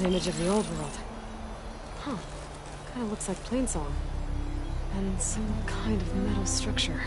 An image of the old world. Huh. Kinda looks like Plainsong. And some kind of metal structure.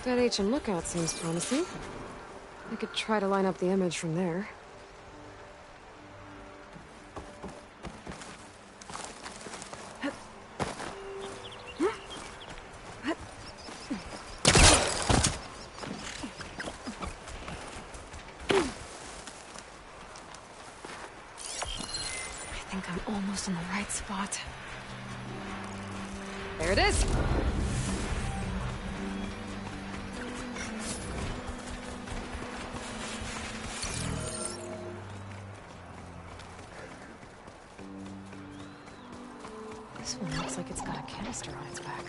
That HM lookout seems promising. I could try to line up the image from there. I think I'm almost in the right spot. There it is! This one looks like it's got a canister on its back.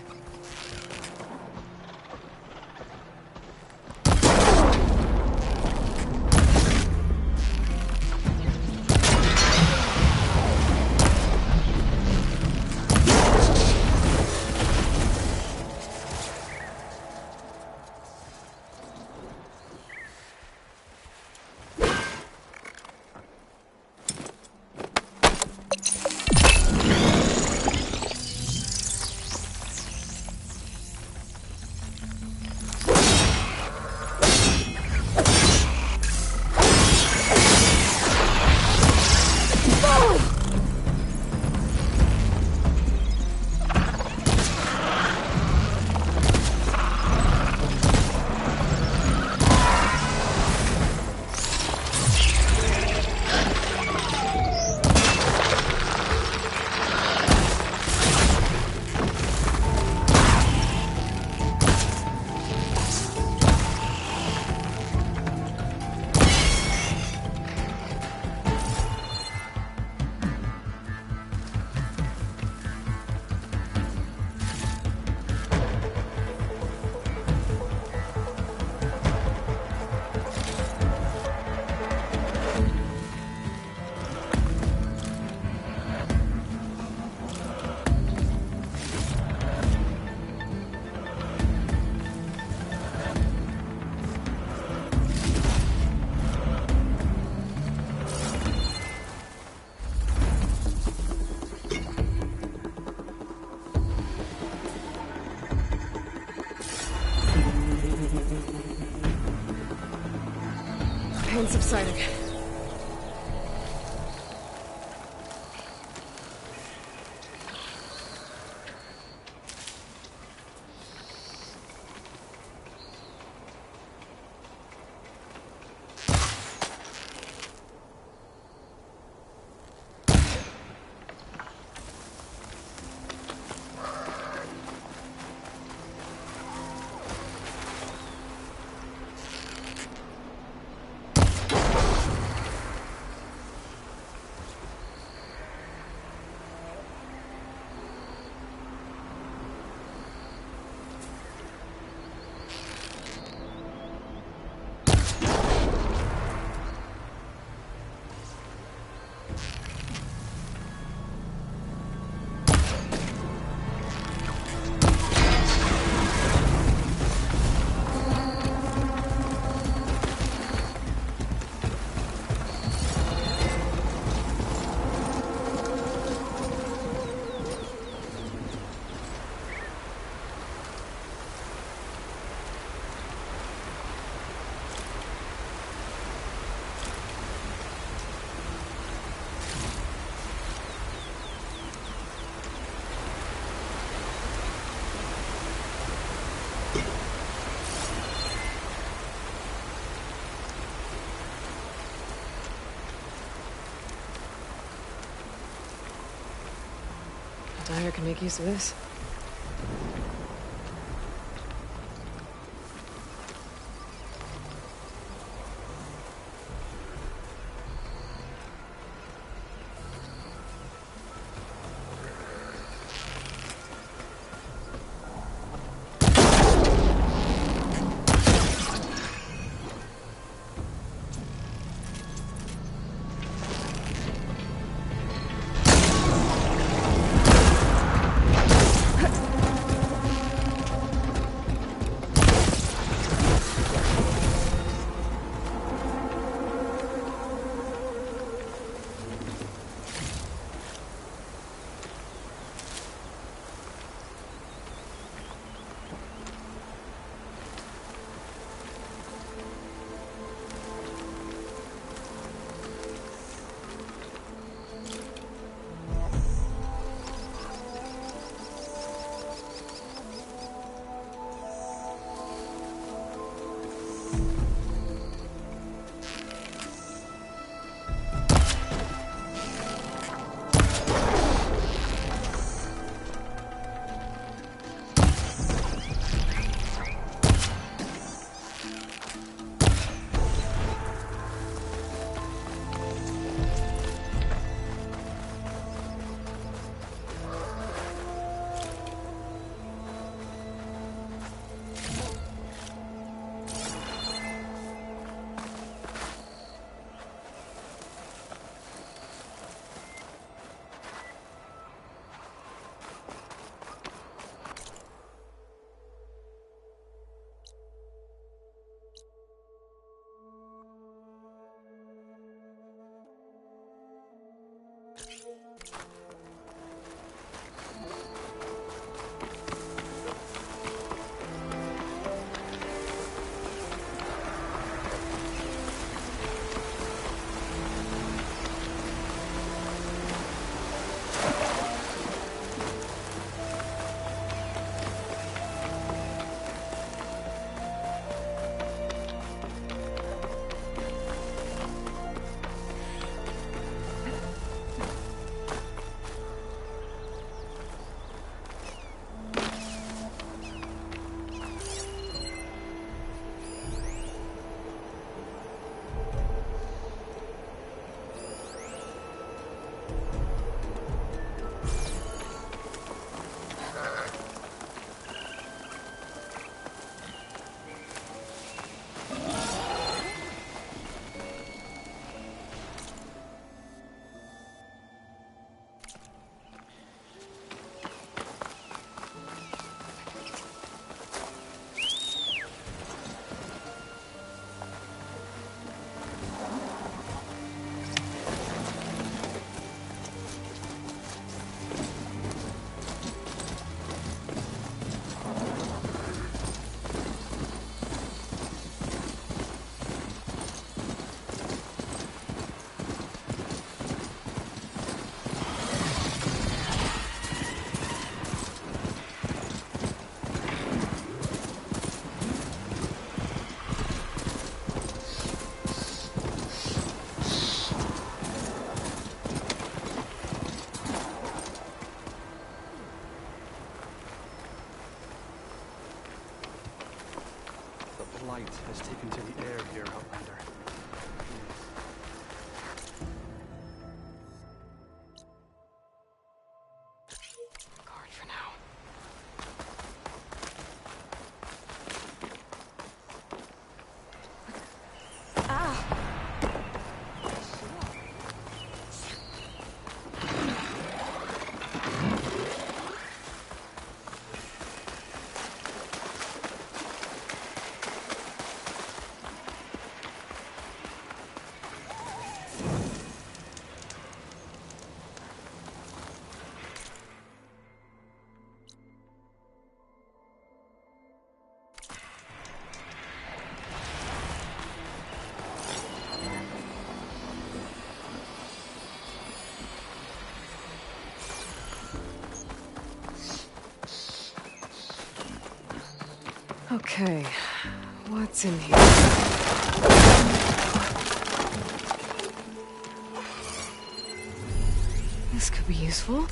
Pain subsiding. Dyer can make use of this. Light has taken to the air here, Outlander. Guard for now. Ah! Okay, what's in here? This could be useful.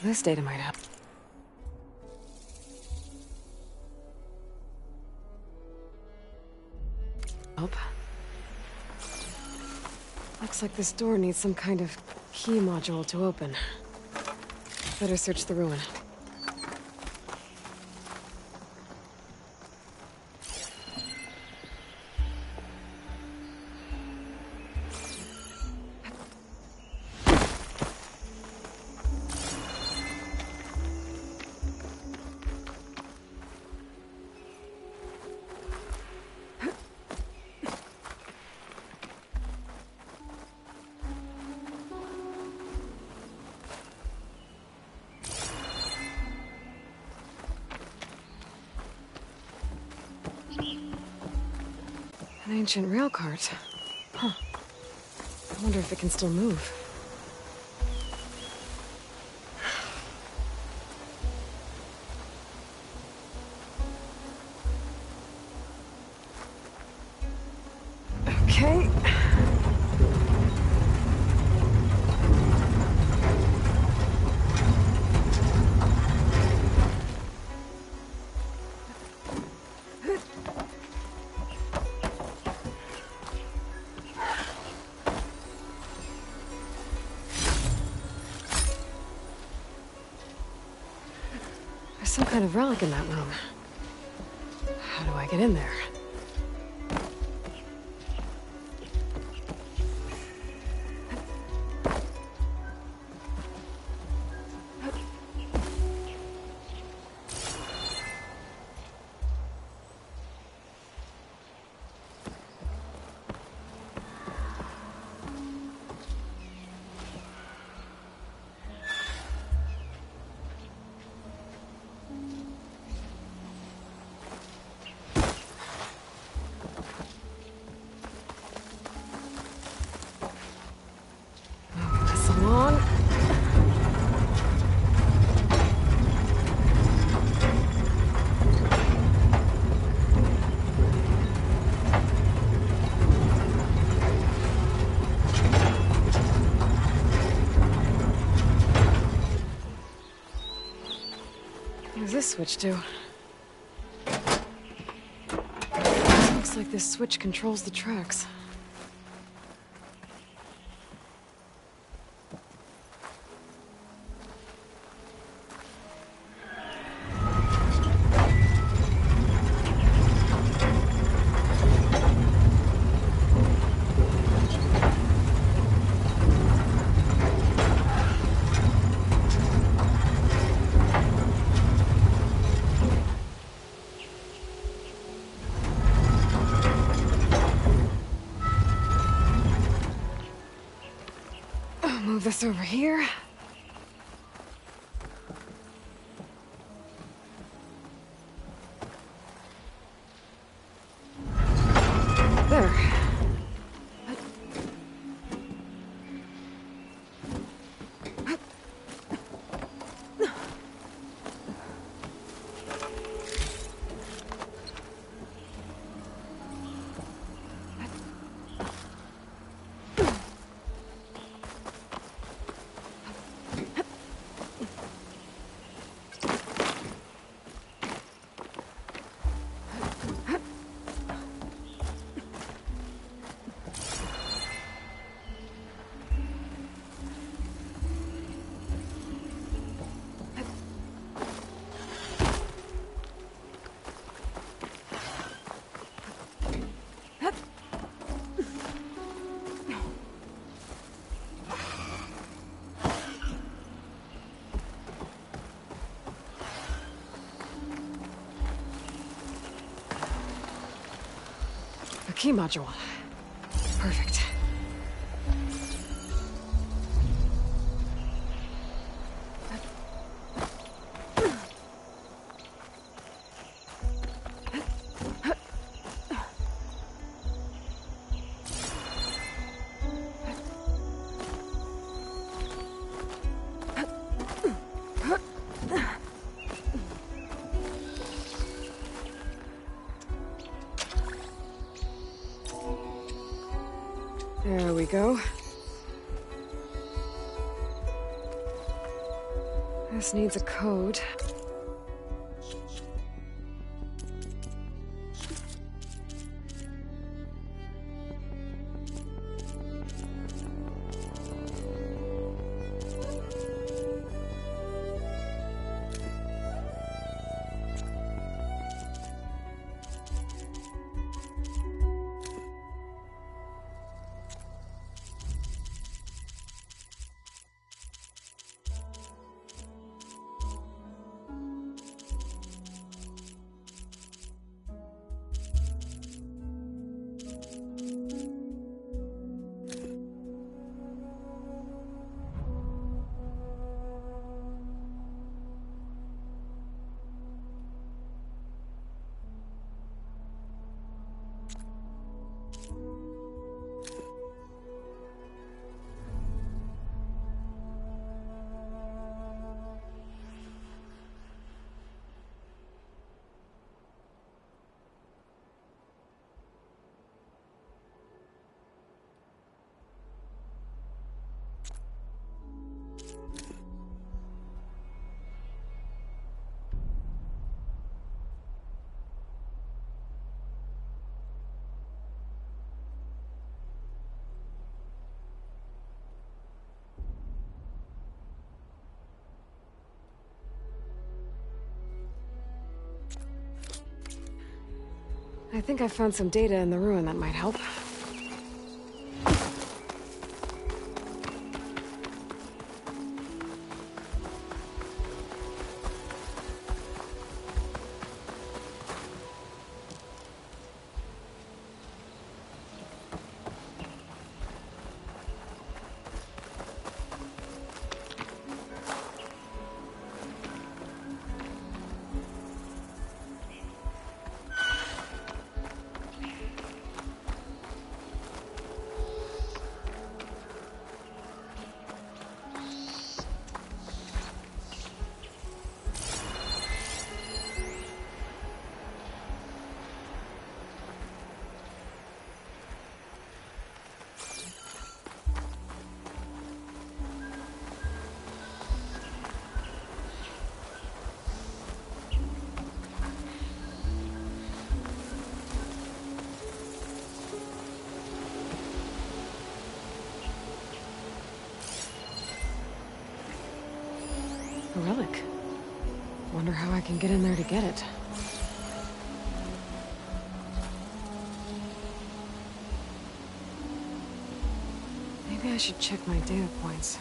This data might help. Looks like this door needs some kind of key module to open. Better search the ruin. An ancient rail cart. Huh. I wonder if it can still move. Okay. There's some kind of relic in that room. How do I get in there? Pass along. What does this switch do? Looks like this switch controls the tracks. Move this over here. There. A key module. Perfect. There we go. This needs a code. I think I found some data in the ruin that might help. A relic. Wonder how I can get in there to get it. Maybe I should check my data points.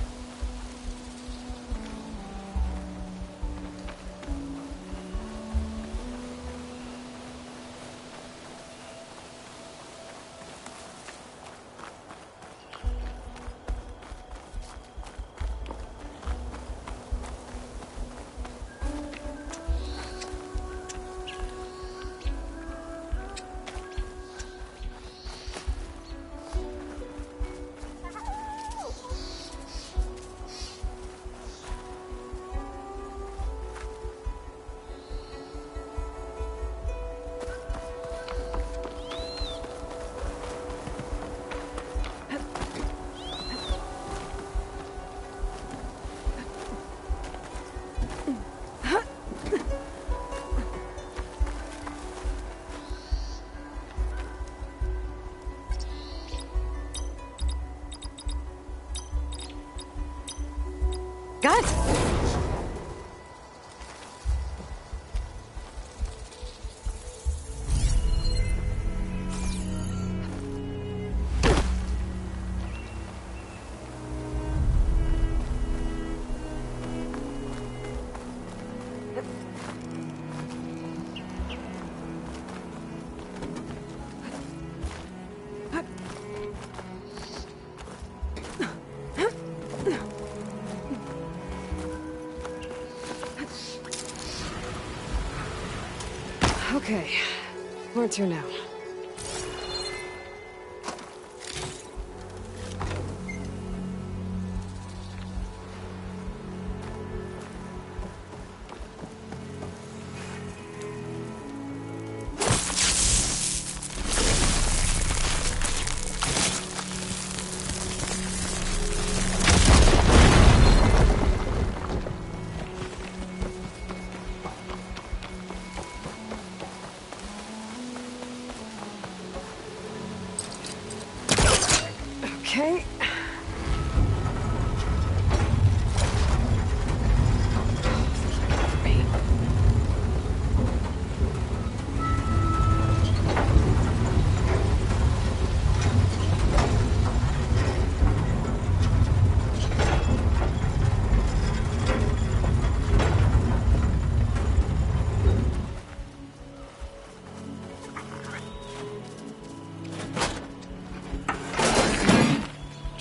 Got it! Okay, where to now?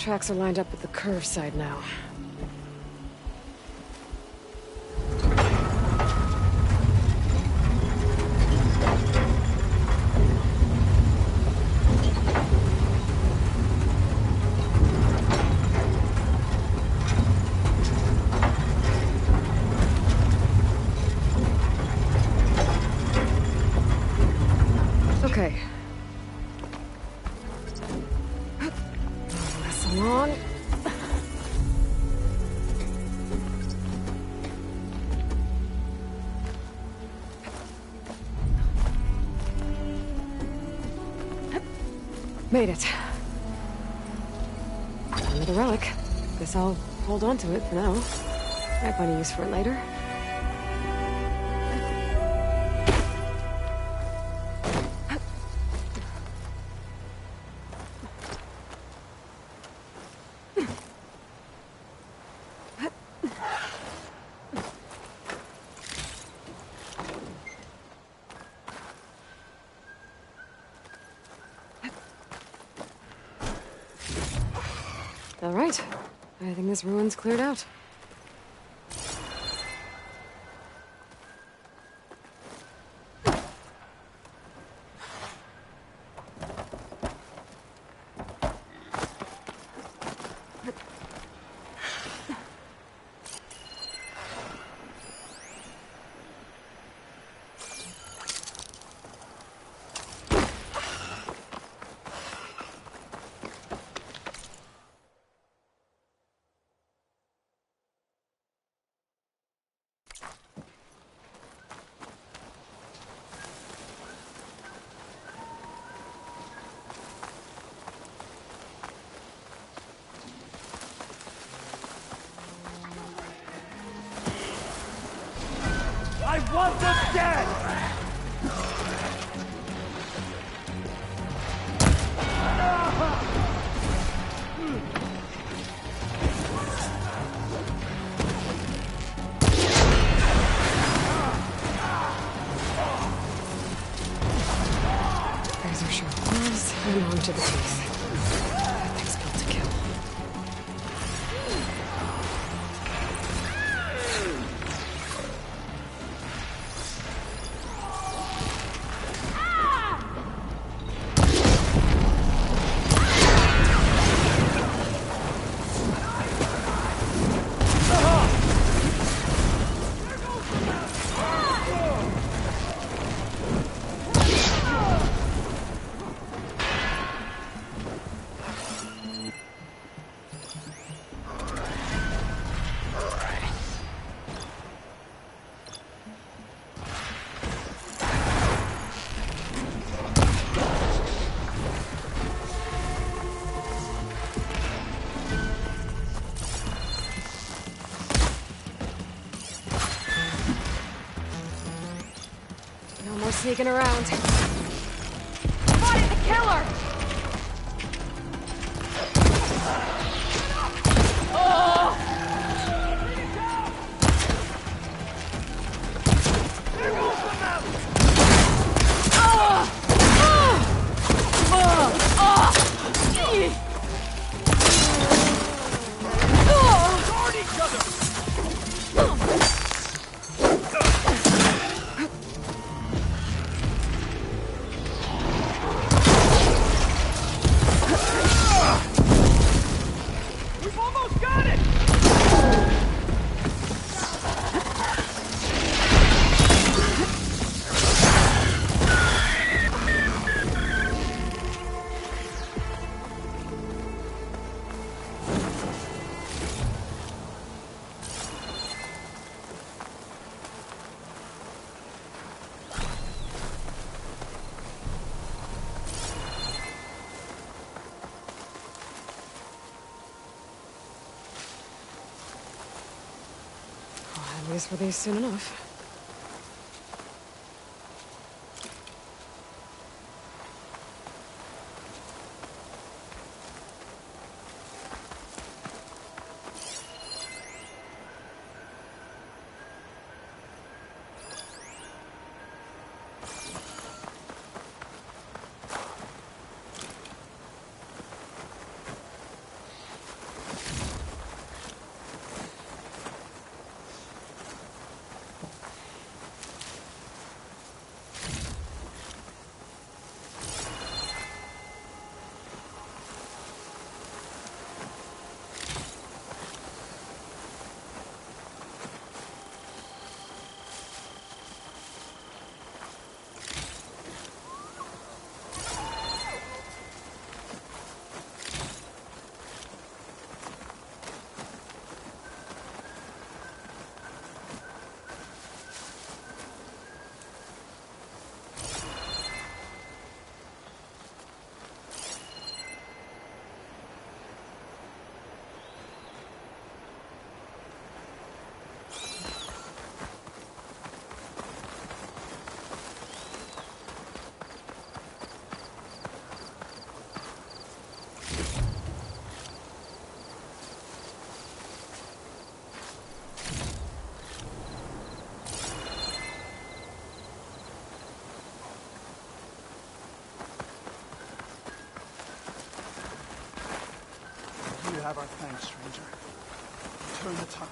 tracks are lined up with the curve side now. Okay. Less along. Made it. Another relic. Guess I'll hold on to it for now. Might find a use for it later. All right. I think this ruin's cleared out. I want them dead! Razor sharp gloves and on to the teeth. Thing's built to kill. No more sneaking around. Spotted the killer! We've almost got it! I'll have use for these soon enough. have our thanks, stranger. Turn the tide.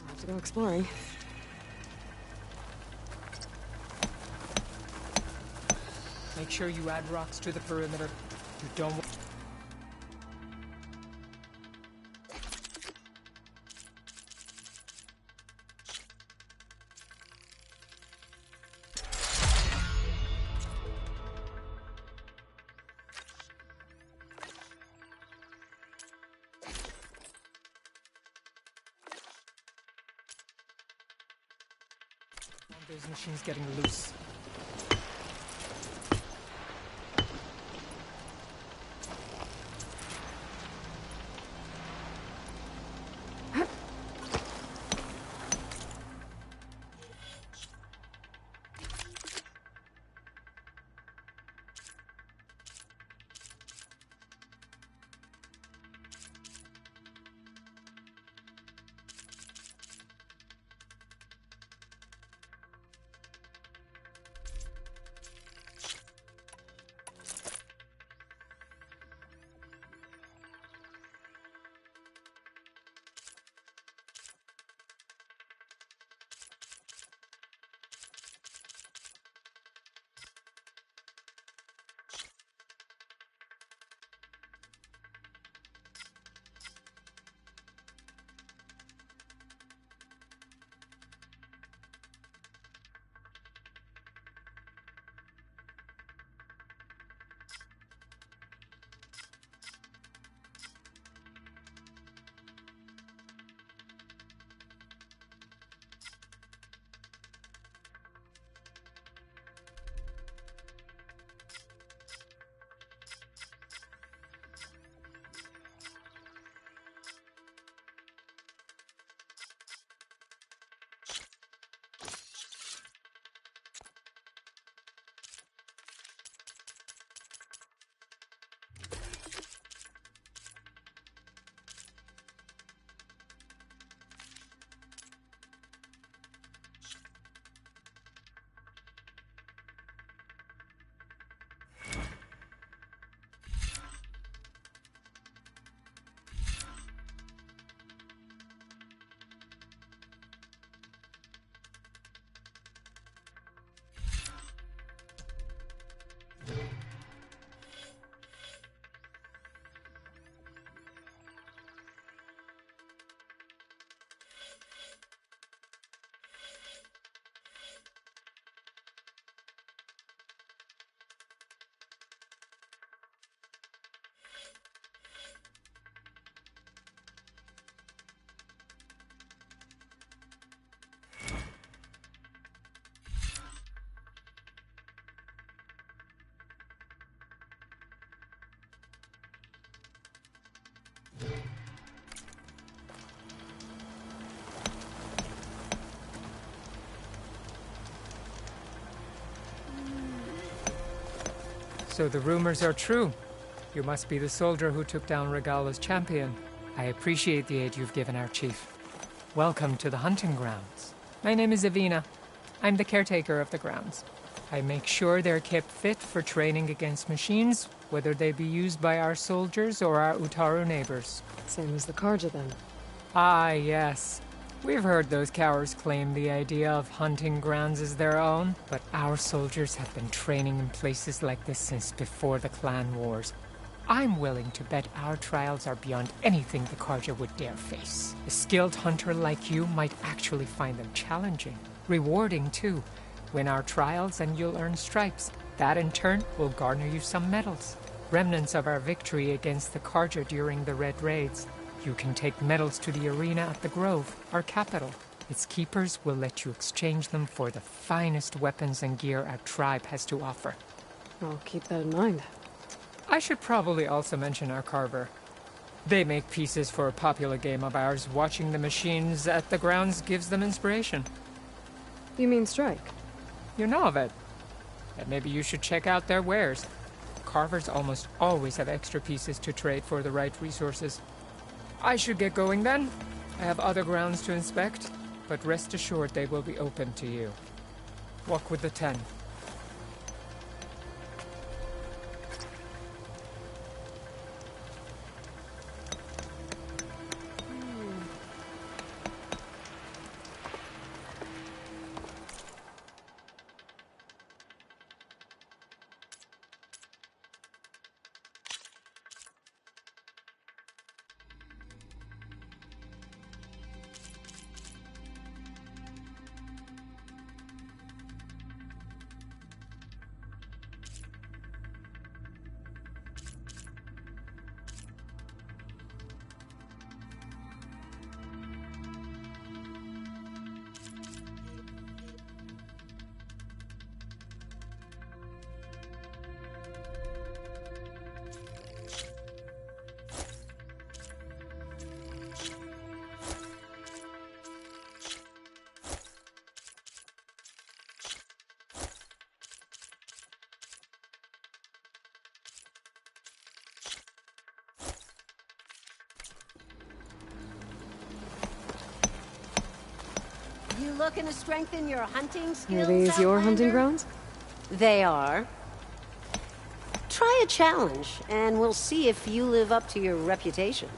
I'll have to go exploring. Make sure you add rocks to the perimeter. You don't want... Those machines getting loose. So the rumors are true. You must be the soldier who took down Regala's champion. I appreciate the aid you've given our chief. Welcome to the hunting grounds. My name is Avina. I'm the caretaker of the grounds. I make sure they're kept fit for training against machines, whether they be used by our soldiers or our Utaru neighbors. Same as the Karja, then. Ah, yes. We've heard those cowards claim the idea of hunting grounds as their own, but our soldiers have been training in places like this since before the clan wars. I'm willing to bet our trials are beyond anything the Karja would dare face. A skilled hunter like you might actually find them challenging. Rewarding, too. Win our trials and you'll earn stripes. That, in turn, will garner you some medals. Remnants of our victory against the Karja during the Red Raids. You can take medals to the arena at the Grove, our capital. Its keepers will let you exchange them for the finest weapons and gear our tribe has to offer. I'll keep that in mind. I should probably also mention our carver. They make pieces for a popular game of ours. Watching the machines at the grounds gives them inspiration. You mean Strike? You know of it. And maybe you should check out their wares. Carvers almost always have extra pieces to trade for the right resources. I should get going then. I have other grounds to inspect, but rest assured they will be open to you. Walk with the 10. You looking to strengthen your hunting Are skills, these your hunting Outlander? grounds? They are. Try a challenge, and we'll see if you live up to your reputation.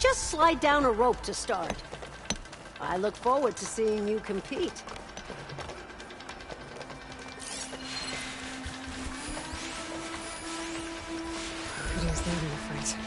Just slide down a rope to start. I look forward to seeing you compete. Could use that in a fight.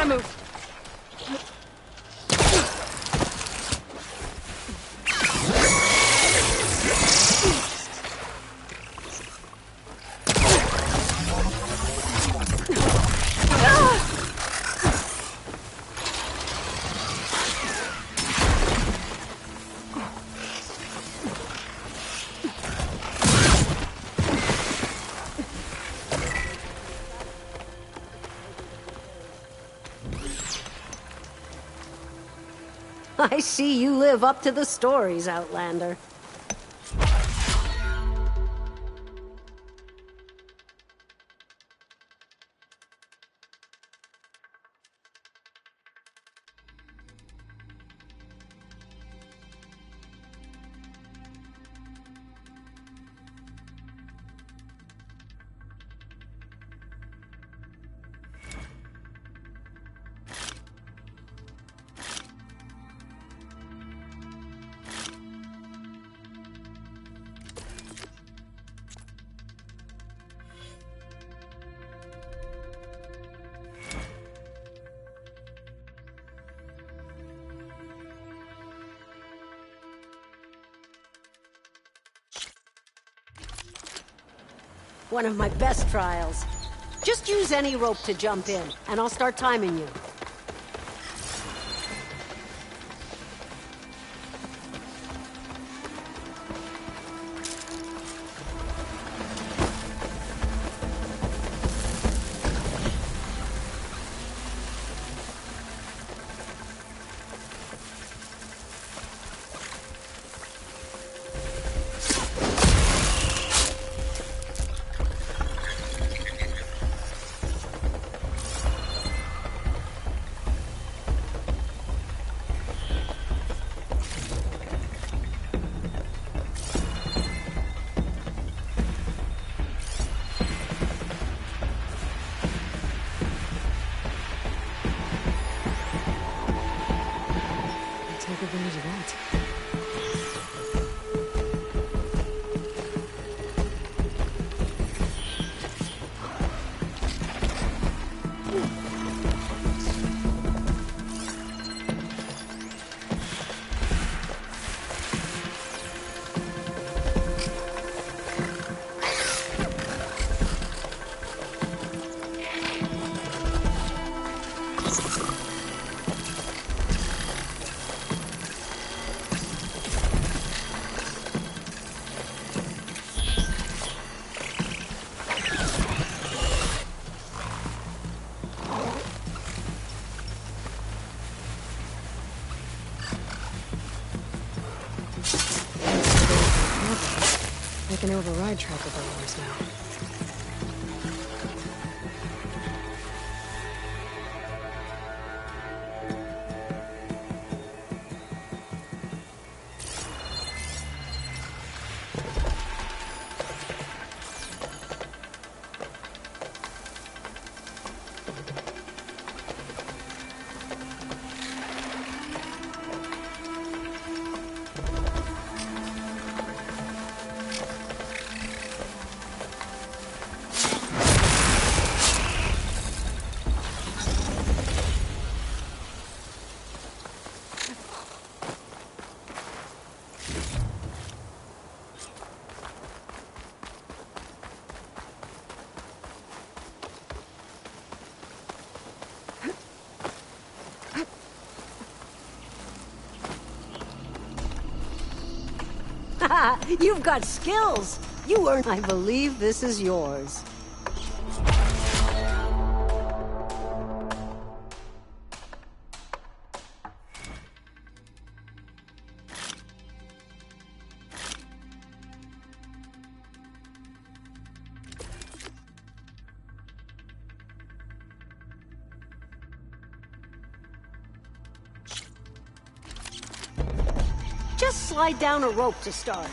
Gotta move. I see you live up to the stories, Outlander. One of my best trials. Just use any rope to jump in, and I'll start timing you. Take advantage of that. I can override tracker burglars now. You've got skills! You earned. I believe this is yours. Just slide down a rope to start.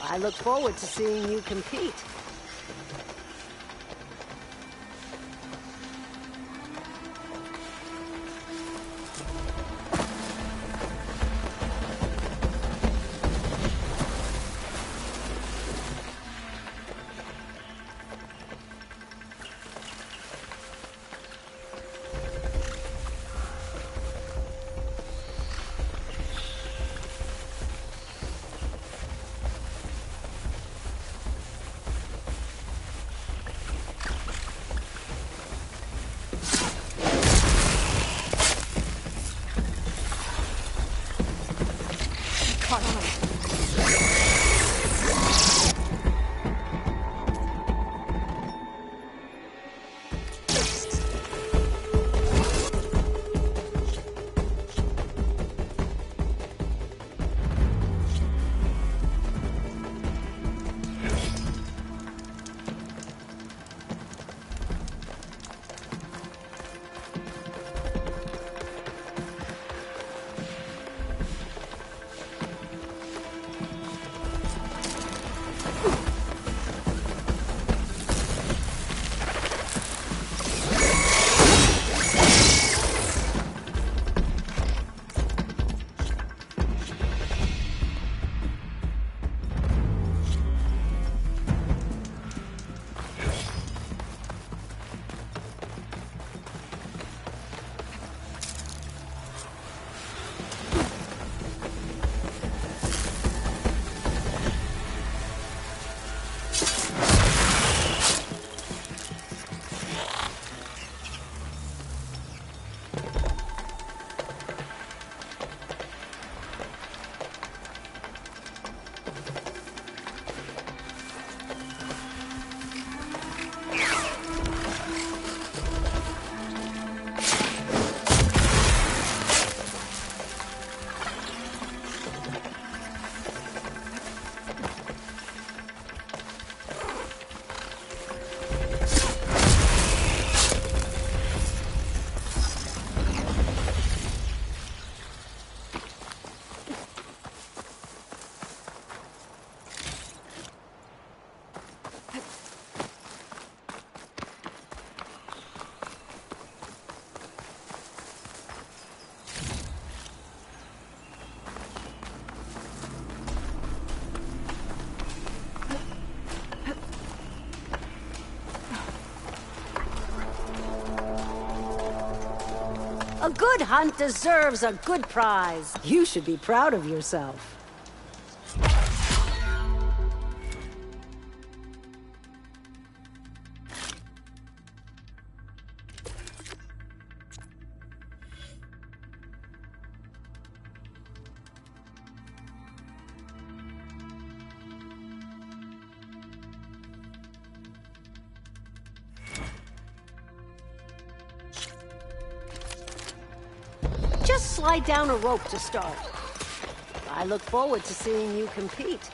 I look forward to seeing you compete. A good hunt deserves a good prize. You should be proud of yourself. Just slide down a rope to start. I look forward to seeing you compete.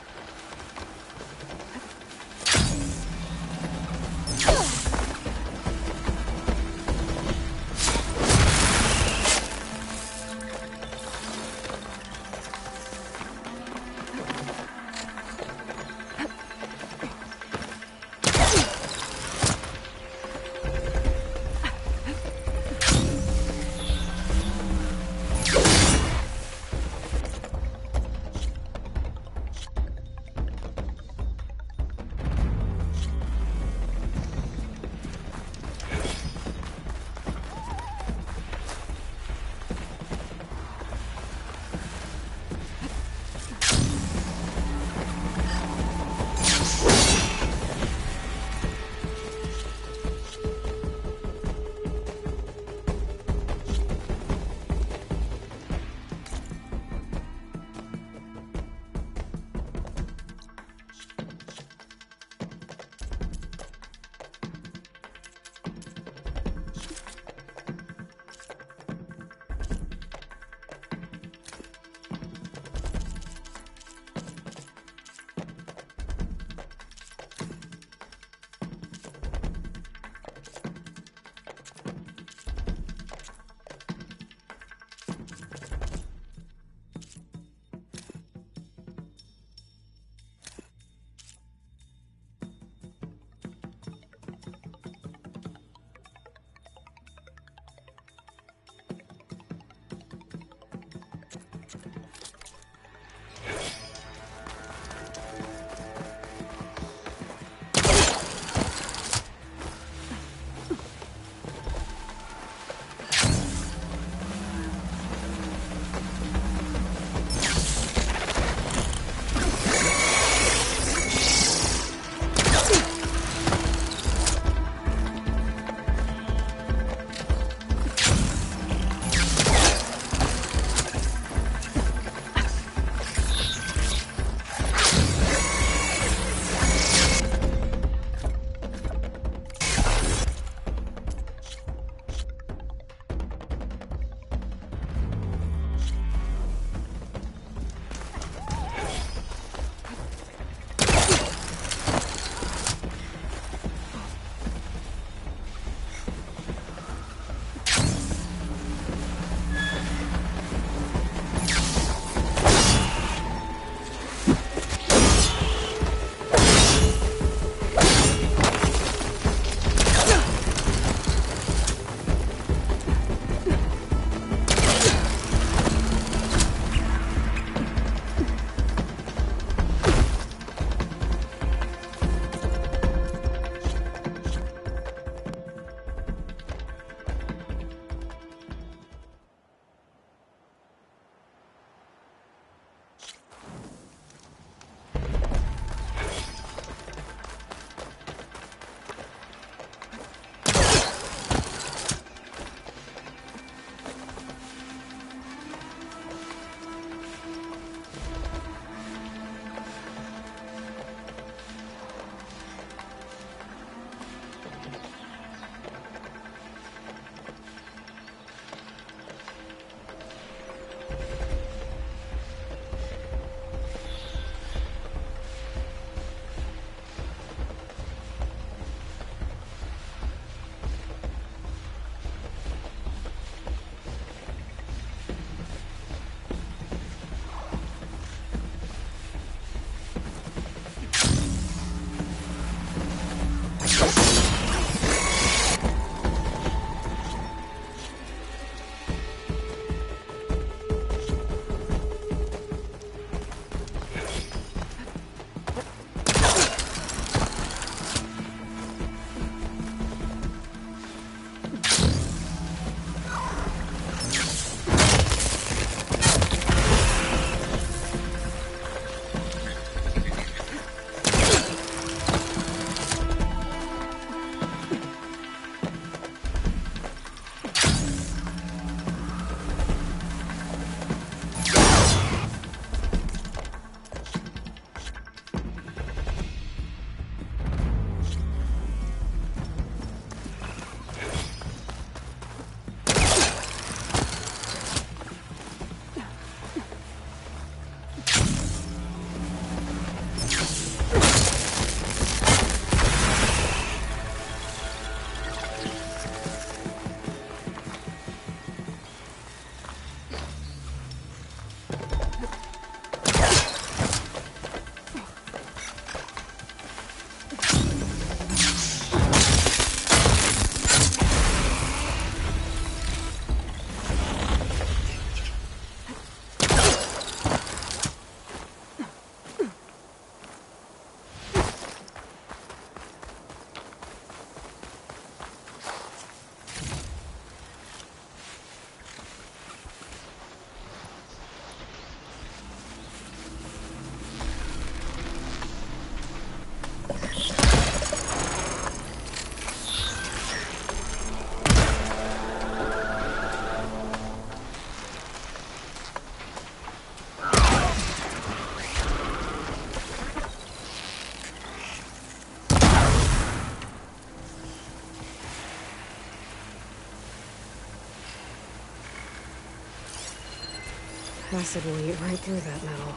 Acid will eat right through that metal.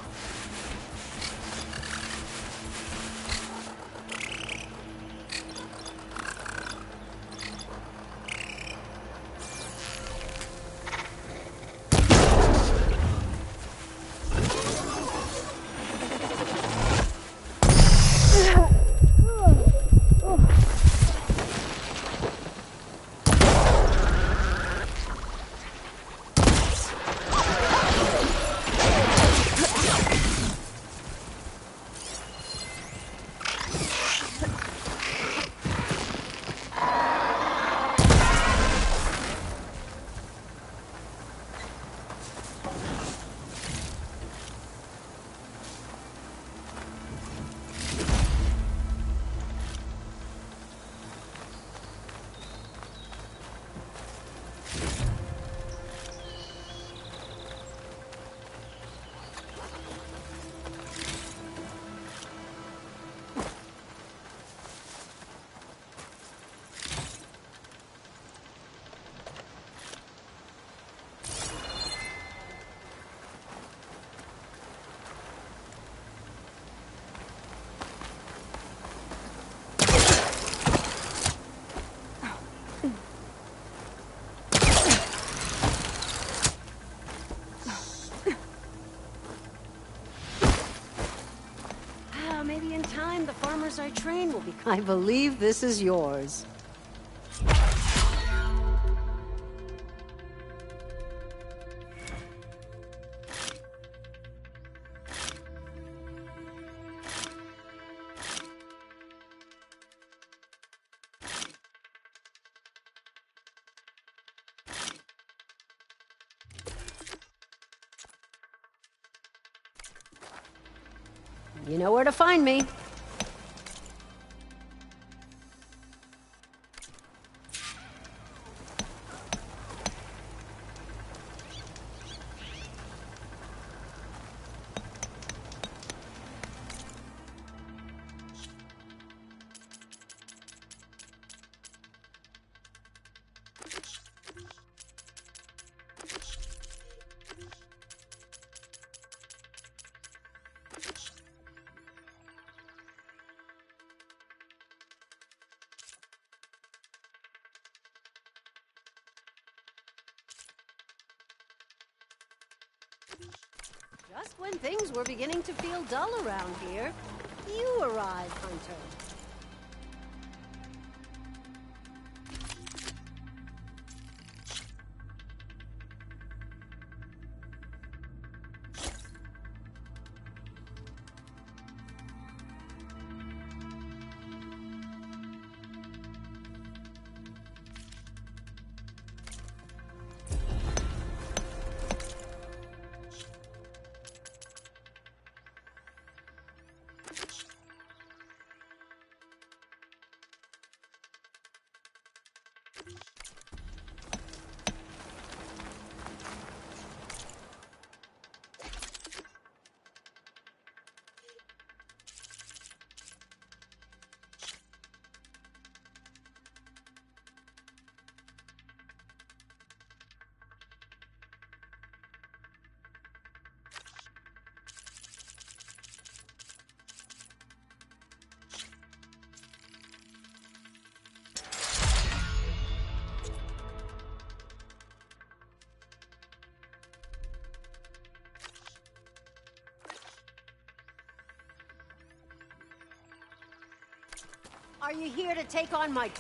Maybe in time, the farmers I train will be... I believe this is yours. You know where to find me. Just when things were beginning to feel dull around here, you arrived, Hunter. Are you here to take on my...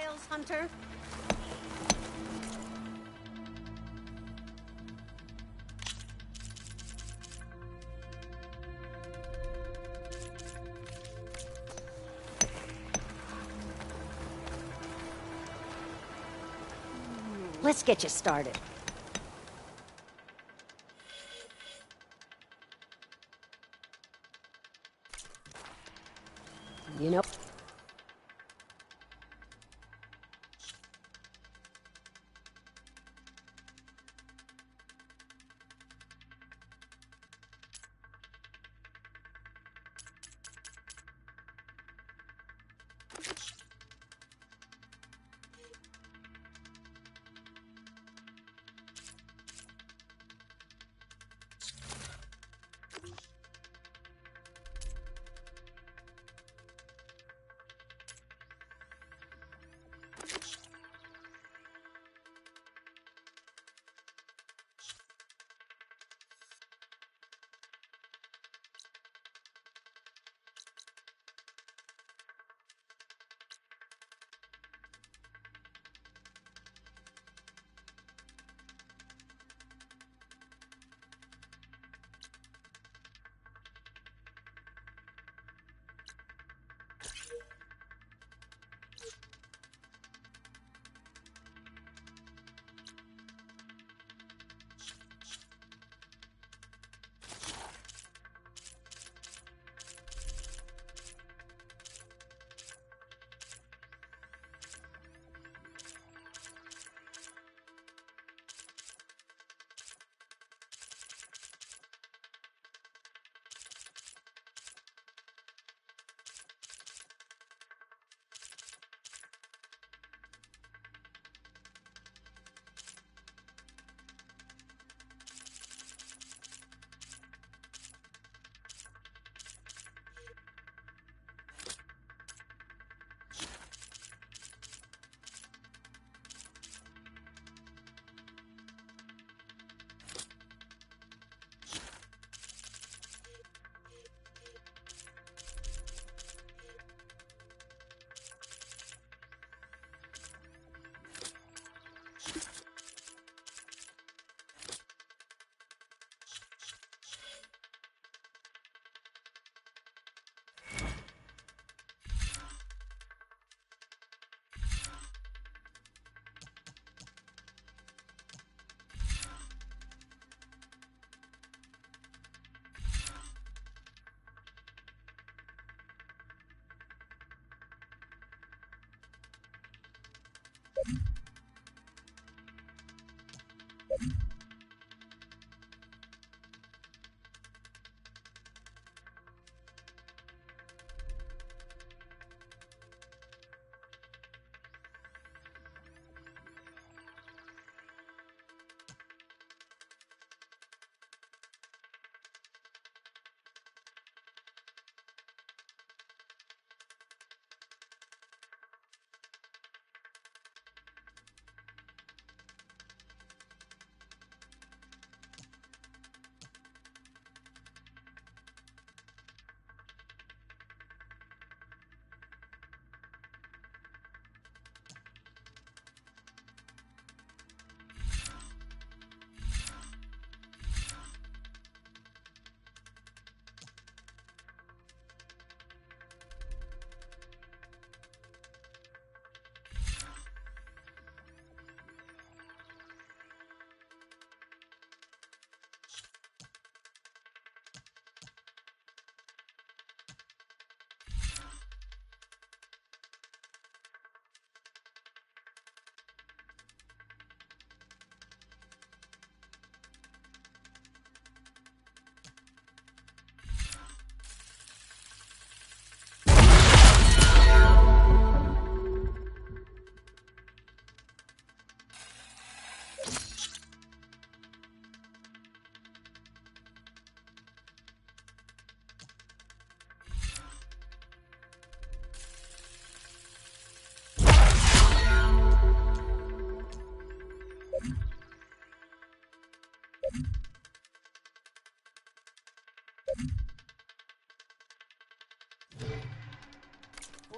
files, Hunter? Let's get you started. You know...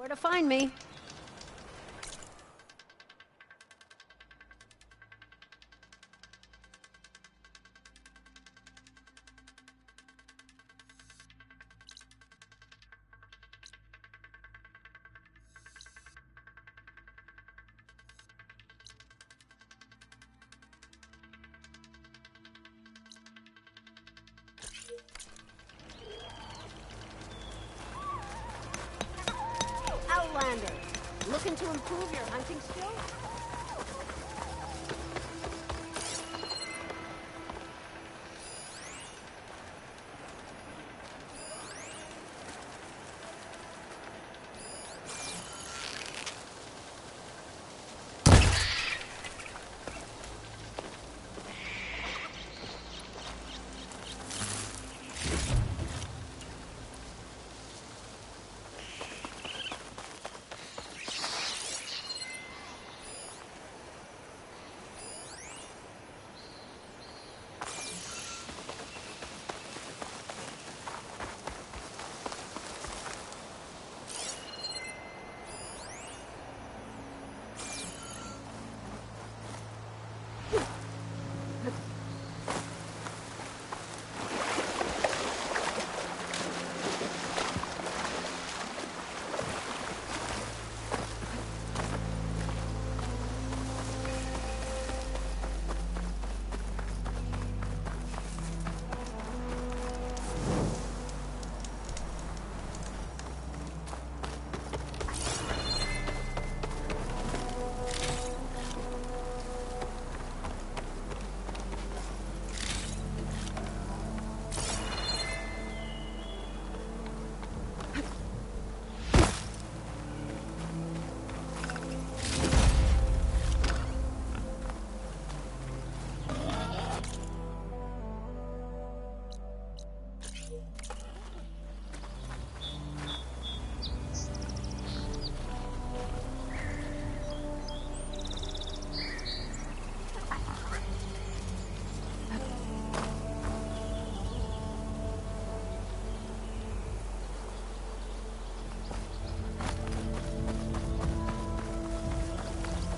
Where to find me? Commander. Looking to improve your hunting skills?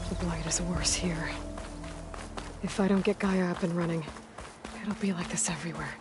The Blight is worse here. If I don't get Gaia up and running, it'll be like this everywhere.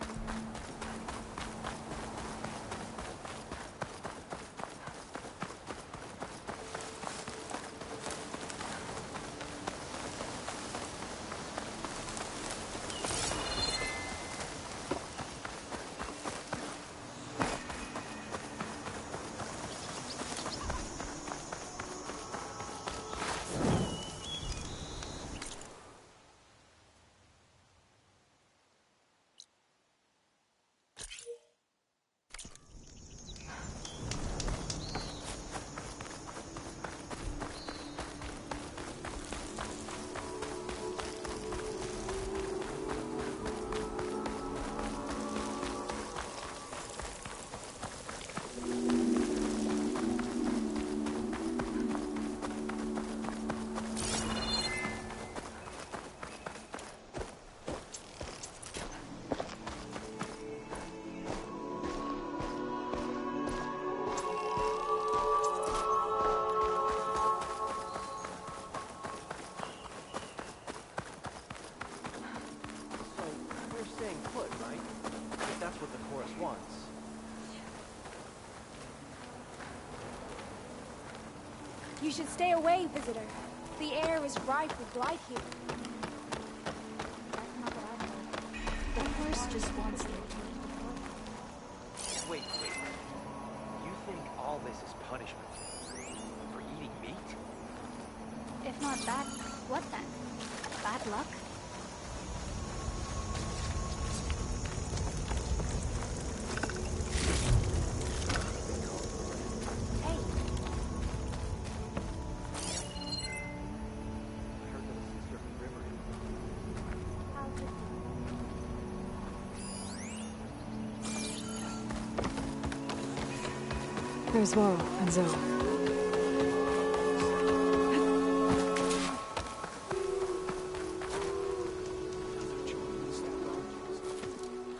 You should stay away, visitor. The air is rife with blight here. That's not what I heard. The horse just wants their turn. Wait. You think all this is punishment for eating meat? If not that, what then? Bad luck? There's Varl and Zoe.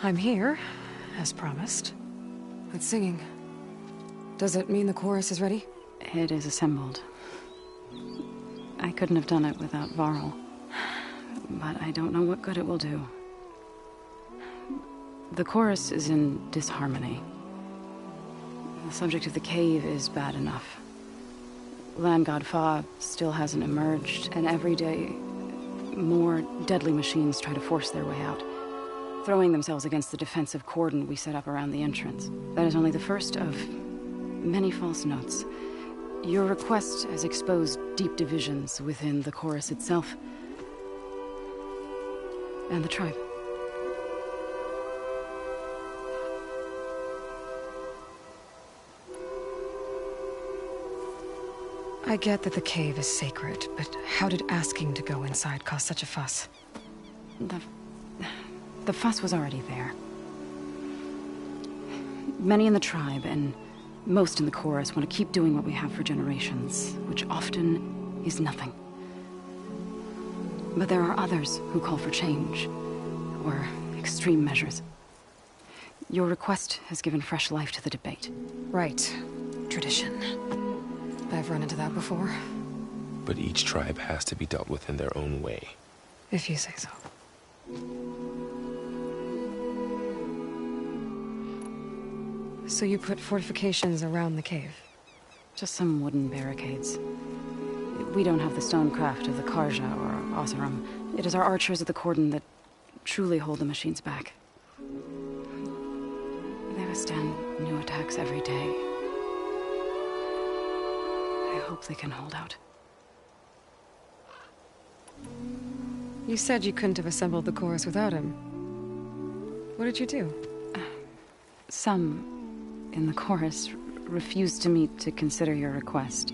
I'm here, as promised. But singing. Does it mean the chorus is ready? It is assembled. I couldn't have done it without Varl. But I don't know what good it will do. The chorus is in disharmony. The subject of the cave is bad enough. Land God Fa still hasn't emerged, and every day, more deadly machines try to force their way out, throwing themselves against the defensive cordon we set up around the entrance. That is only the first of many false notes. Your request has exposed deep divisions within the Chorus itself. And the tribe. I get that the cave is sacred, but how did asking to go inside cause such a fuss? The fuss was already there. Many in the tribe, and most in the Chorus, want to keep doing what we have for generations, which often is nothing. But there are others who call for change, or extreme measures. Your request has given fresh life to the debate. Right. Tradition. I've run into that before. But each tribe has to be dealt with in their own way. If you say so. So you put fortifications around the cave? Just some wooden barricades. We don't have the stonecraft of the Karja or Oseram. It is our archers at the cordon that truly hold the machines back. They withstand new attacks every day. I hope they can hold out. You said you couldn't have assembled the chorus without him. What did you do? Some in the chorus refused to meet to consider your request.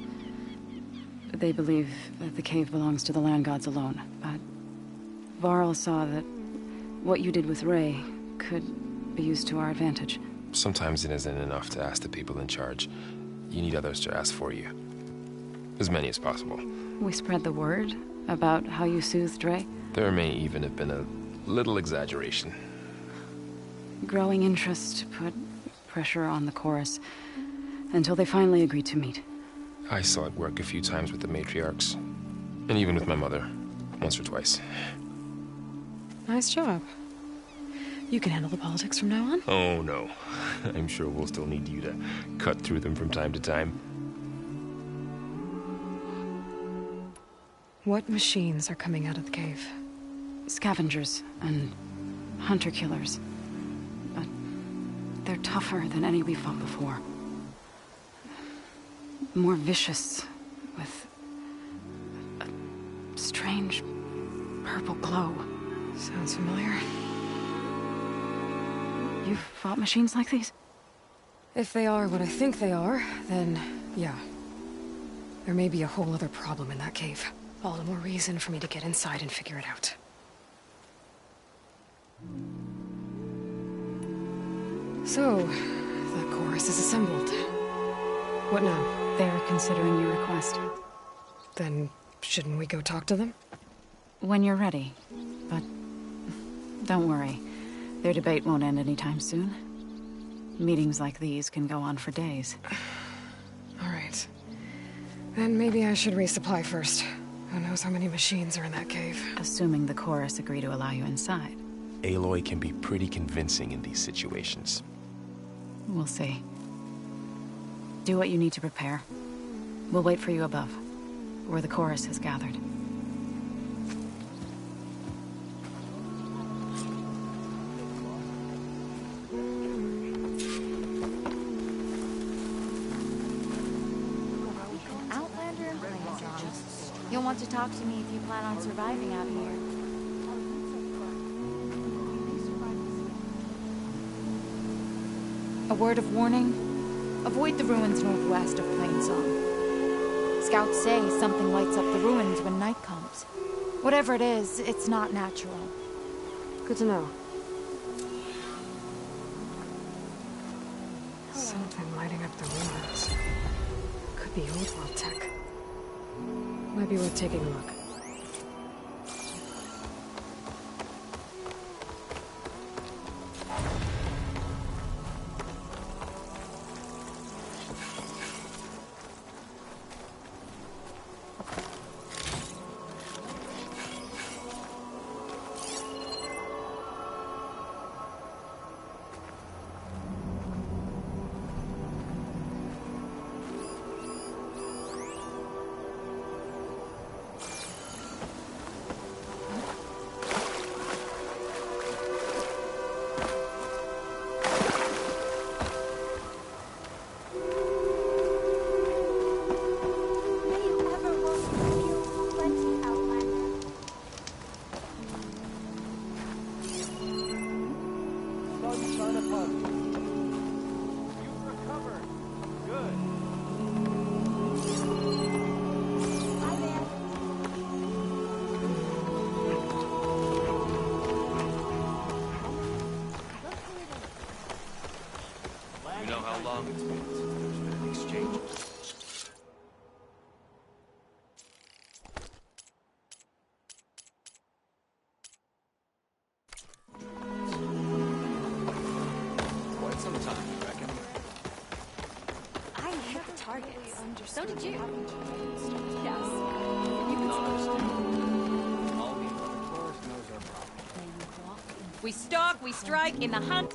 They believe that the cave belongs to the land gods alone, but Varl saw that what you did with Ray could be used to our advantage. Sometimes it isn't enough to ask the people in charge. You need others to ask for you. As many as possible. We spread the word about how you soothed Ray. There may even have been a little exaggeration. Growing interest put pressure on the chorus until they finally agreed to meet. I saw it work a few times with the matriarchs. And even with my mother. Once or twice. Nice job. You can handle the politics from now on? Oh, no. I'm sure we'll still need you to cut through them from time to time. What machines are coming out of the cave? Scavengers and hunter-killers. But they're tougher than any we fought before. More vicious, with a strange purple glow. Sounds familiar. You've fought machines like these? If they are what I think they are, then yeah. There may be a whole other problem in that cave. All the more reason for me to get inside and figure it out. So, that chorus is assembled. What now? They're considering your request. Then, shouldn't we go talk to them? When you're ready. But don't worry. Their debate won't end anytime soon. Meetings like these can go on for days. All right. Then maybe I should resupply first. Who knows how many machines are in that cave? Assuming the chorus agree to allow you inside. Aloy can be pretty convincing in these situations. We'll see. Do what you need to prepare. We'll wait for you above, where the chorus has gathered. Outlander and Plainsong. You'll want to talk to me if you plan on surviving out here. A word of warning. Avoid the ruins northwest of Plainsong. Scouts say something lights up the ruins when night comes. Whatever it is, it's not natural. Good to know. Something lighting up the ruins. Could be old world tech. Might be worth taking a look. long it's been since there's been an exchange. Quite some time, you reckon? I hit the target. So did you. Yes. All the other Taurus knows our problem. We stalk, we strike, in the hunt.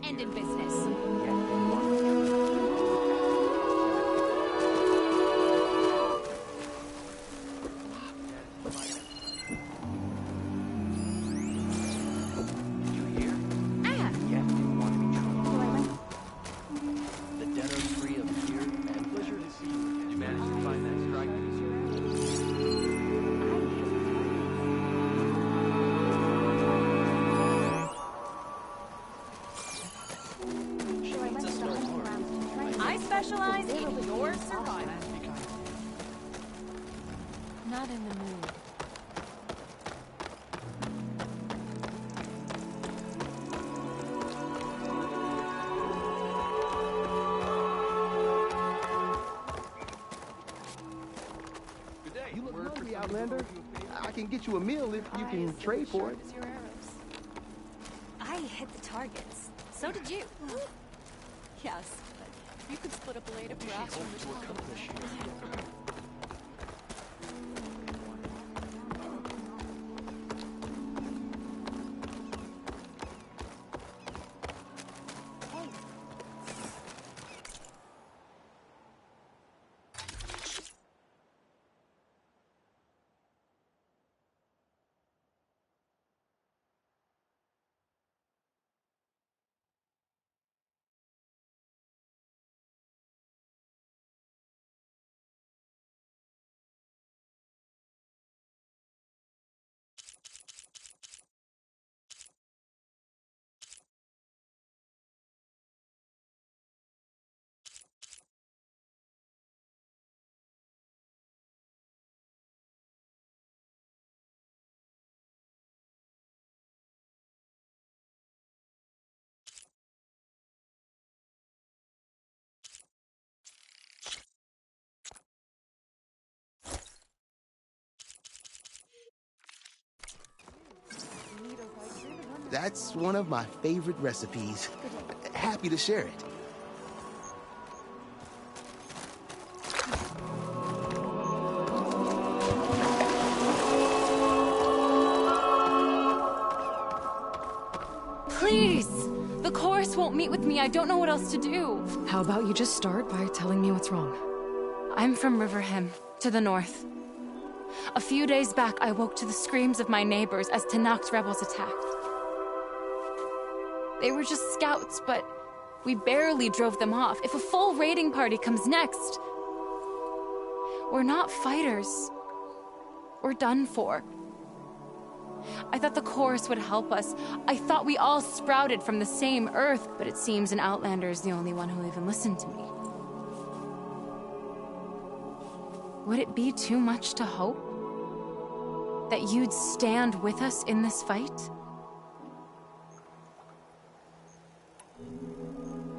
End in business. The Denner's free of fear and pleasure to see you. Did you manage to find that strike? I specialize in your survival. Not in the mood. You look hungry, Outlander. I can get you a meal if you can trade for it. I hit the targets. So did you. Yes, but you could split a blade of grass from the top of it. That's one of my favorite recipes. Happy to share it. Please! The chorus won't meet with me. I don't know what else to do. How about you just start by telling me what's wrong? I'm from Riverhem, to the north. A few days back, I woke to the screams of my neighbors as Tanak's rebels attacked. They were just scouts, but we barely drove them off. If a full raiding party comes next, we're not fighters. We're done for. I thought the chorus would help us. I thought we all sprouted from the same earth, but it seems an outlander is the only one who'll even listen to me. Would it be too much to hope that you'd stand with us in this fight?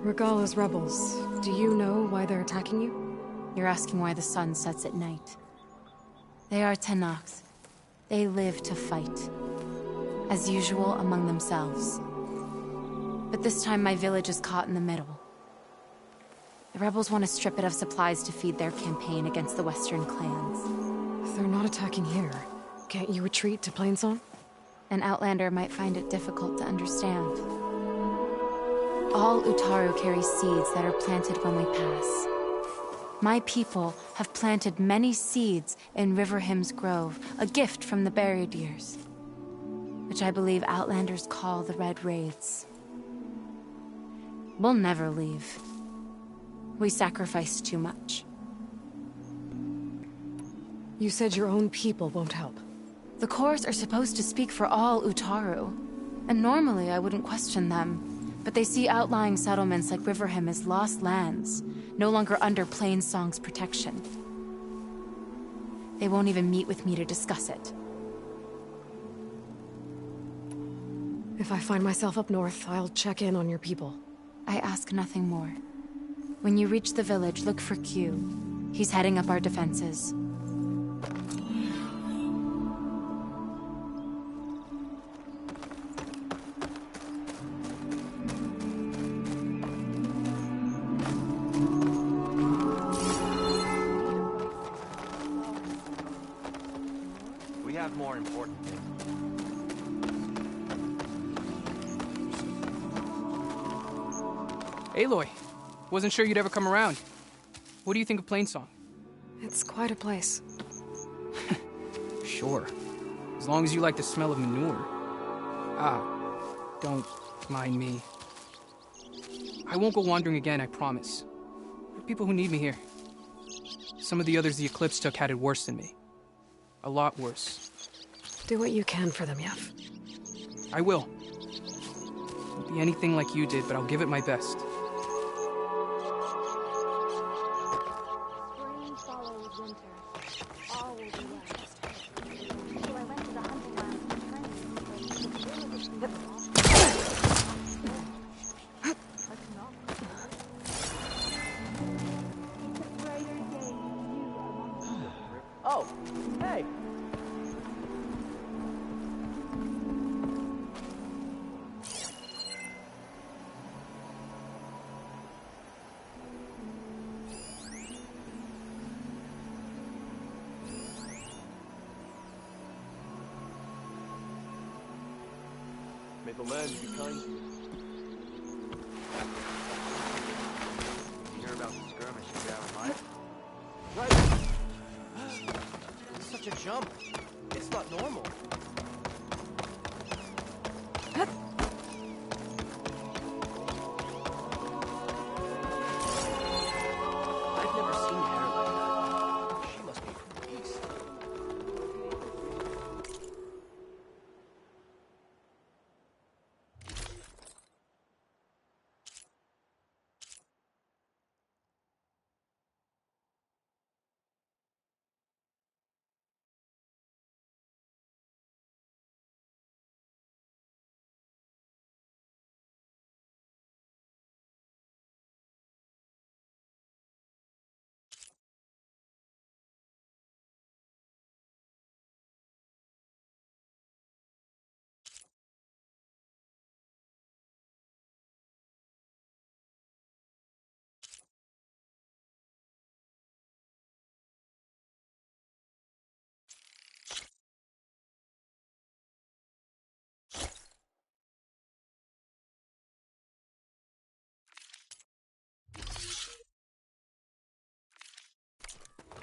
Regala's rebels. Do you know why they're attacking you? You're asking why the sun sets at night. They are Tanaks. They live to fight. As usual, among themselves. But this time my village is caught in the middle. The rebels want to strip it of supplies to feed their campaign against the Western clans. If they're not attacking here, can't you retreat to Plainsong? An outlander might find it difficult to understand. All Utaru carry seeds that are planted when we pass. My people have planted many seeds in Riverhymns Grove, a gift from the Buried Years, which I believe outlanders call the Red Raids. We'll never leave. We sacrifice too much. You said your own people won't help. The Chorus are supposed to speak for all Utaru, and normally I wouldn't question them. But they see outlying settlements like Riverhymn as lost lands, no longer under Plainsong's protection. They won't even meet with me to discuss it. If I find myself up north, I'll check in on your people. I ask nothing more. When you reach the village, look for Q. He's heading up our defenses. We have more important things. Aloy, wasn't sure you'd ever come around. What do you think of Plainsong? It's quite a place. Sure. As long as you like the smell of manure. Ah, don't mind me. I won't go wandering again, I promise. There are people who need me here. Some of the others the Eclipse took had it worse than me. A lot worse. Do what you can for them, Yef. I will. Won't be anything like you did, but I'll give it my best. Spring follows winter. All will be well. So I went to the hunting grounds to train. Oh, hey! May the land be kind to you. You hear about the skirmish in Garamai? Right. It's such a jump. It's not normal. I've never seen hair like that. She must be from the east.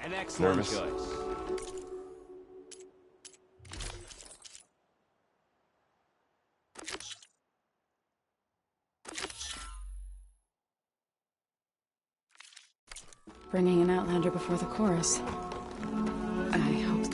An excellent Nervous? choice. Bringing an outlander before the chorus. I hope...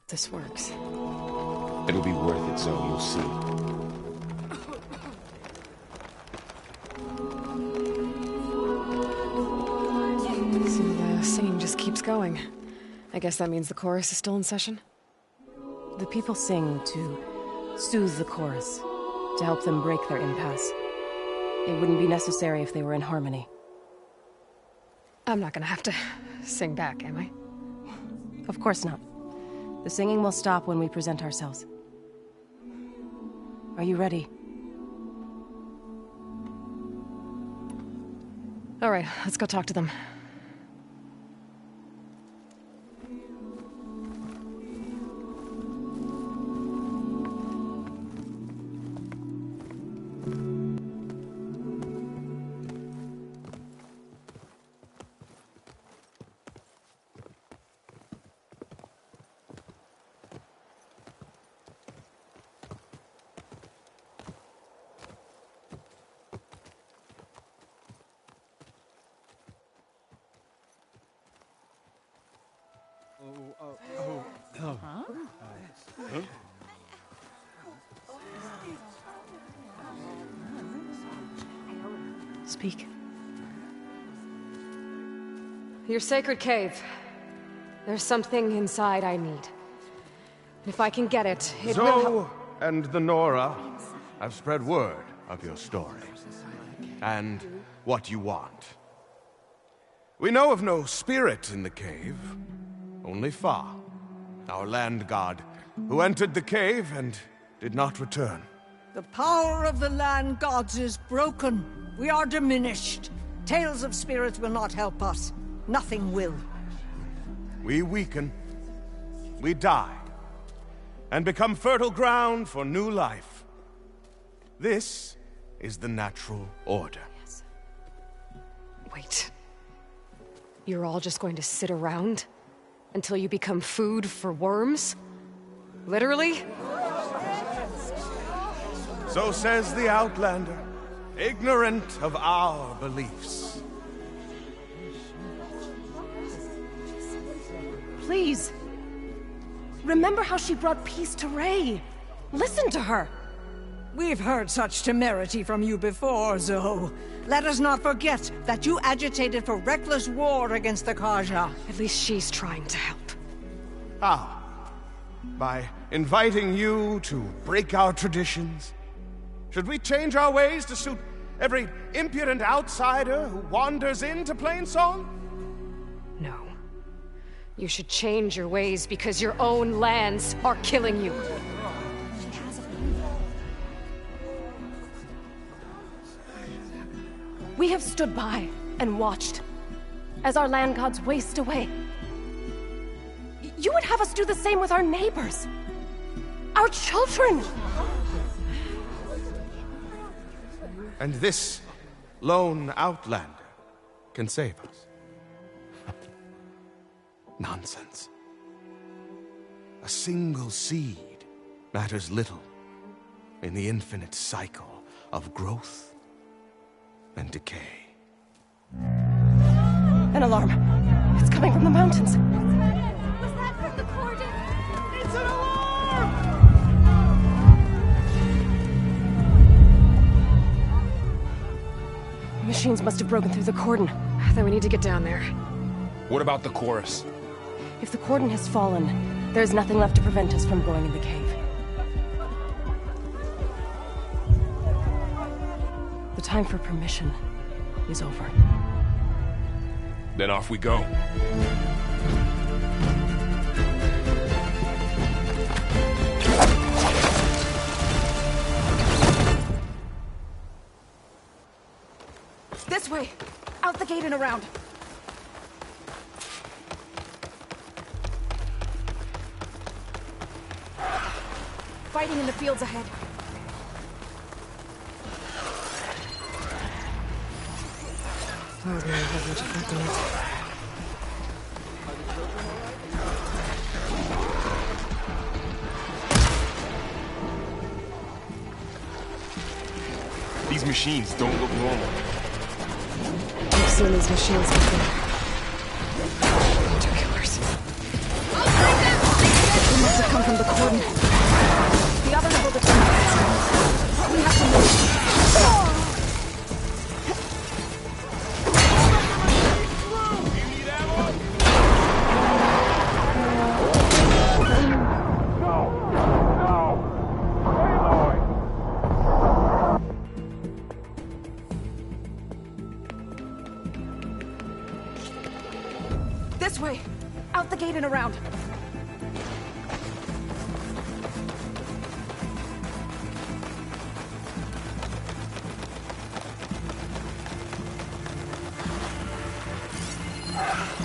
this works. It'll be worth it, Zoe, you'll see. So the singing just keeps going. I guess that means the chorus is still in session? The people sing to soothe the chorus, to help them break their impasse. It wouldn't be necessary if they were in harmony. I'm not gonna have to sing back, am I? Of course not. The singing will stop when we present ourselves. Are you ready? All right, let's go talk to them. Speak. Your sacred cave. There's something inside I need. If I can get it, it will help. Zoe and the Nora have spread word of your story. And what you want. We know of no spirit in the cave. Only Fa, our land god, who entered the cave and did not return. The power of the land gods is broken. We are diminished. Tales of spirits will not help us. Nothing will. We weaken. We die. And become fertile ground for new life. This is the natural order. Yes. Wait. You're all just going to sit around until you become food for worms? Literally? So says the Outlander, ignorant of our beliefs. Please. Remember how she brought peace to Ray. Listen to her. We've heard such temerity from you before, Zoe. Let us not forget that you agitated for reckless war against the Kaja. At least she's trying to help. How? By inviting you to break our traditions? Should we change our ways to suit every impudent outsider who wanders into Plainsong? No. You should change your ways because your own lands are killing you. We have stood by and watched as our land gods waste away. You would have us do the same with our neighbors, our children. And this lone Outlander can save us. Nonsense. A single seed matters little in the infinite cycle of growth and decay. An alarm. It's coming from the mountains. Was that from the Cordon? It's an alarm! Machines must have broken through the cordon. Then we need to get down there. What about the chorus? If the cordon has fallen, there's nothing left to prevent us from going in the cave. The time for permission is over. Then off we go. This way! Out the gate and around! Fighting in the fields ahead. Oh, man, I have much effect on it. These machines don't look normal. I've seen these machines before. Hunter killers. They must have come from the cordon. The others will defend us. We have to move. This way! Out the gate and around!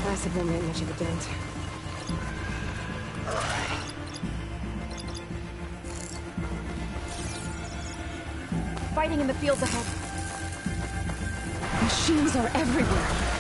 Acid won't make much of a dent. Fighting in the fields ahead. Machines are everywhere.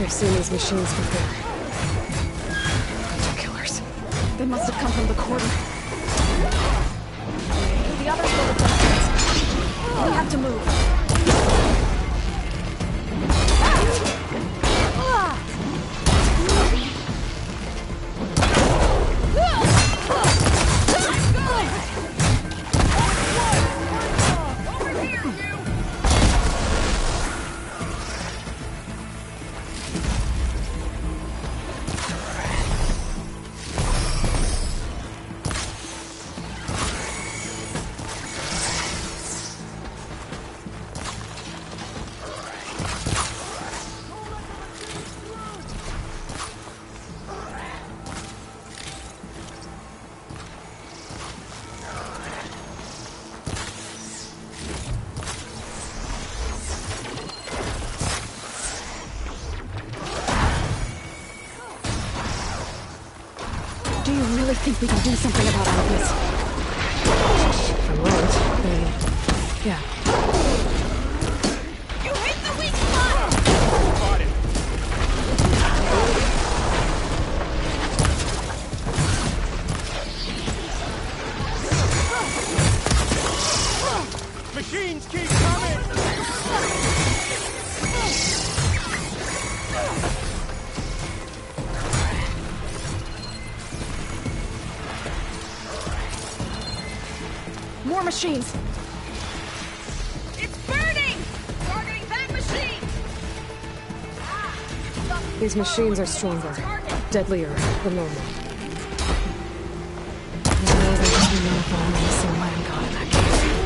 I've seen these machines before. They're killers. They must have come from the quarter. The others will defend. We have to move. Do you really think we can do something about all of this? If I won't, then... yeah. You hit the weak spot! Got it. Machines keep coming! More machines! It's burning! Targeting that machine! These machines are stronger, deadlier than normal. I know there must be enough armies and land god in that cave.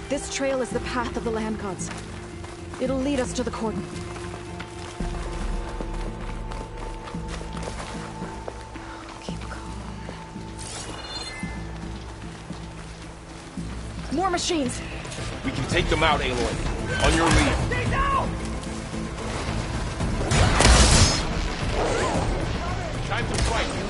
This trail is the path of the land gods. It'll lead us to the cordon. Keep calm. More machines! We can take them out, Aloy. On your lead. Stay down! Time to fight.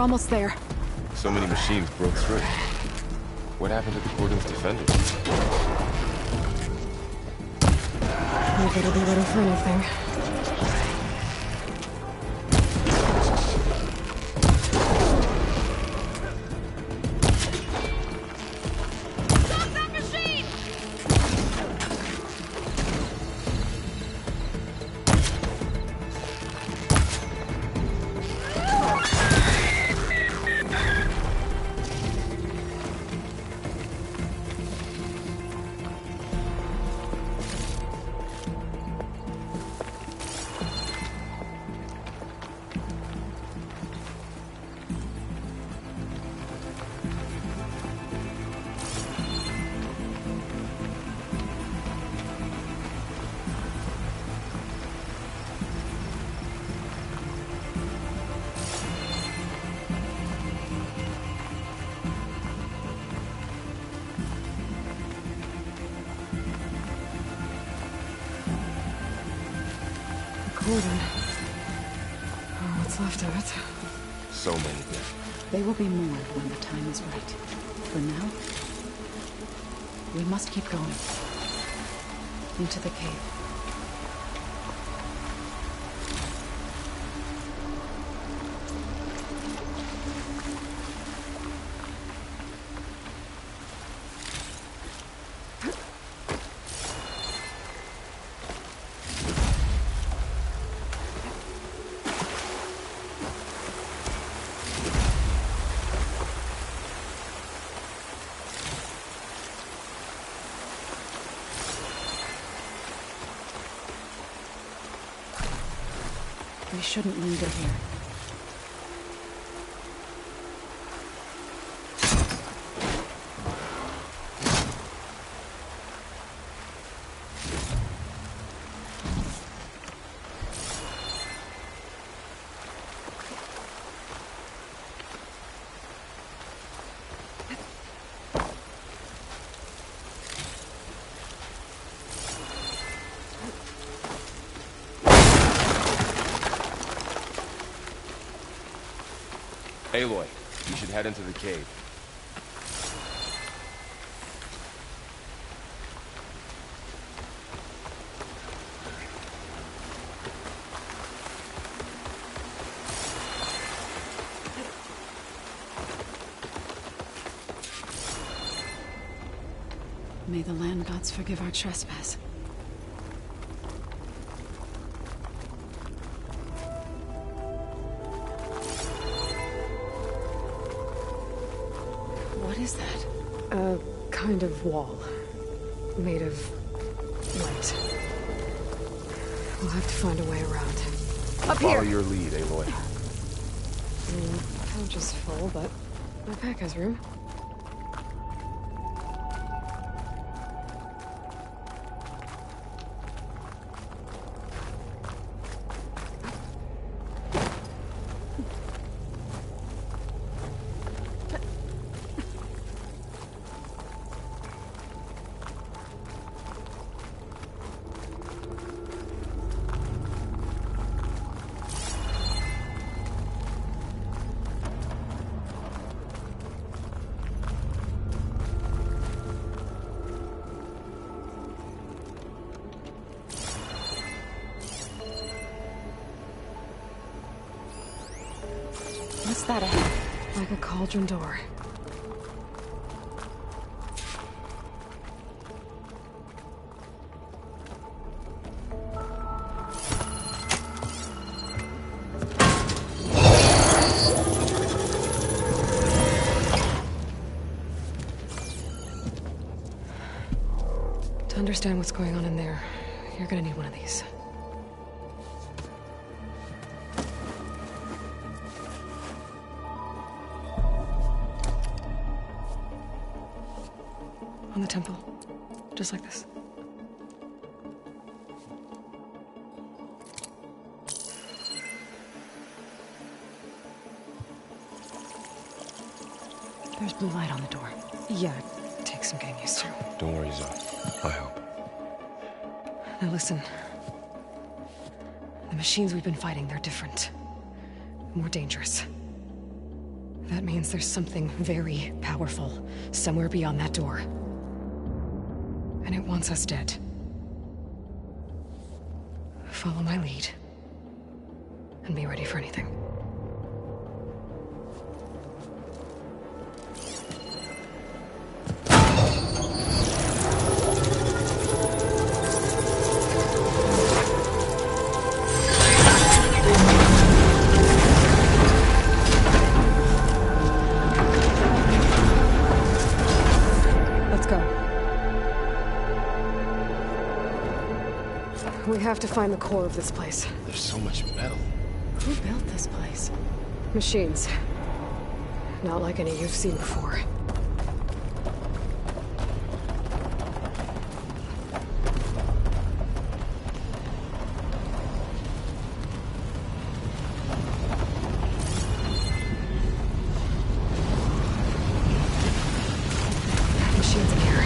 We're almost there. So many machines broke through. What happened to the Cordon's defenders? We better be ready for anything. Cordon. Oh, what's left of it? So many dead. They will be more when the time is right. For now, we must keep going. Into the cave. We shouldn't linger here. Aloy, we should head into the cave. May the land gods forgive our trespass. What is that? A kind of wall. Made of light. We'll have to find a way around. Up here! Follow your lead, Aloy. Couch is full, but my pack has room. What's that ahead? Like a cauldron door. To understand what's going on in there, you're gonna need one of these. On the temple. Just like this. There's blue light on the door. Yeah, it takes some getting used to. Don't worry, Zoe. I help. Now listen. The machines we've been fighting, they're different. More dangerous. That means there's something very powerful somewhere beyond that door. And it wants us dead. Follow my lead. And be ready for anything. We have to find the core of this place. There's so much metal. Who built this place? Machines. Not like any you've seen before. Machines in here.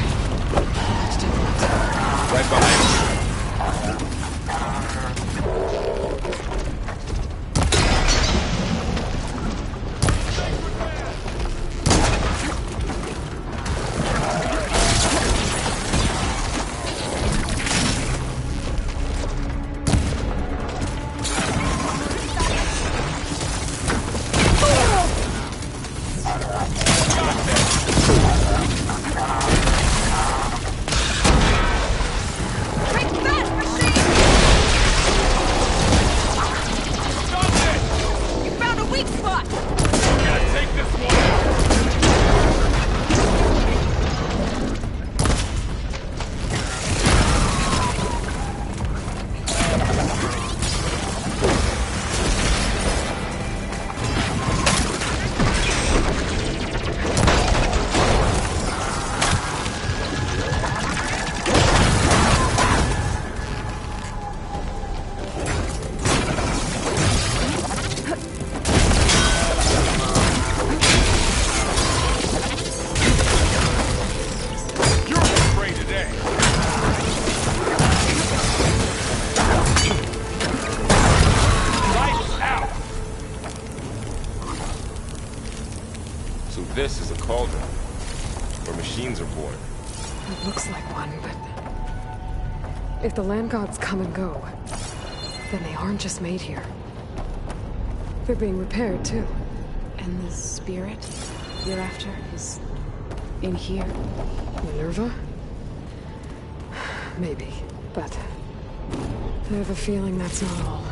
Let's take them out. Right behind you. This is a cauldron, where machines are born. It looks like one, but... if the land gods come and go, then they aren't just made here. They're being repaired, too. And the spirit you're after is in here? Minerva? Maybe, but... I have a feeling that's not all.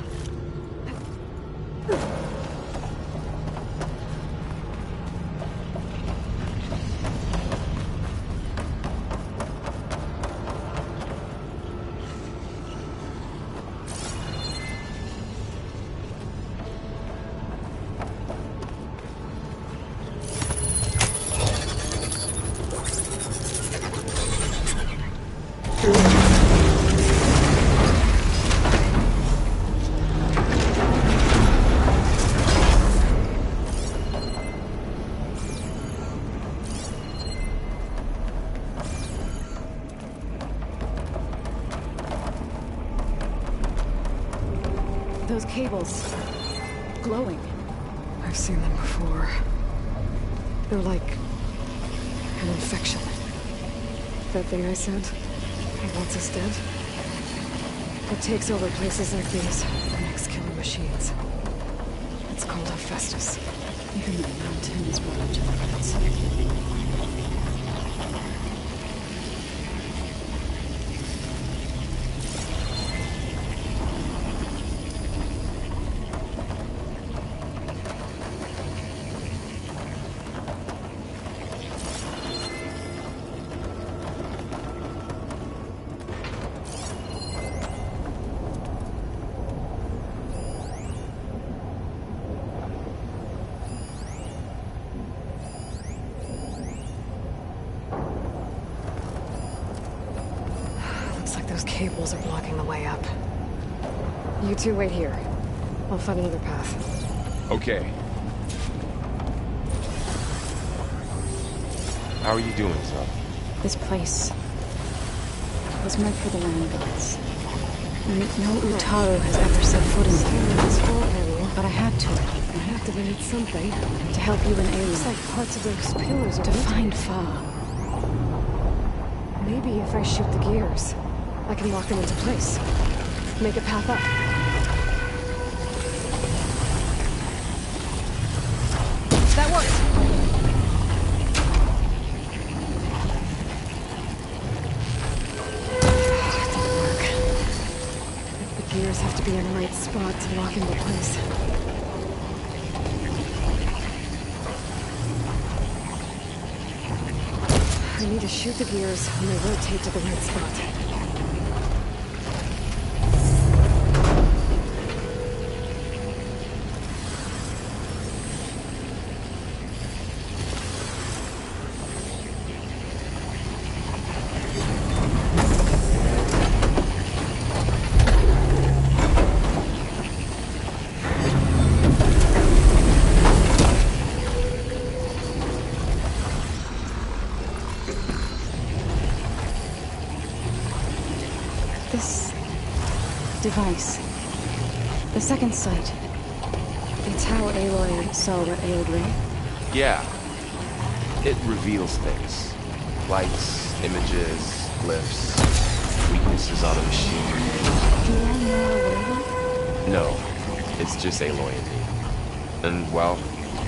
Those cables... glowing. I've seen them before. They're like... an infection. That thing I said? It wants us dead? It takes over places like these and makes killing machines. It's called Hephaestus. Even the mountain is brought up to the roots. Those cables are blocking the way up. You two wait here. I'll find another path. Okay. How are you doing, Zoe? This place was meant for the land gods. No Utaru has ever set foot in here. This whole area But I had to. I activated something. To help you and Aloy. It's like parts of those pillars are to find Fa. Maybe if I shoot the gears, I can lock them into place. Make a path up. That worked! Didn't work. The gears have to be in the right spot to lock into place. I need to shoot the gears when they rotate to the right spot. Device. The second sight. It's how Aloy saw what ailed Ray? Yeah. It reveals things. Lights, images, glyphs, weaknesses on a machine. Do you know Aloy? No. It's just Aloy and me. And, well,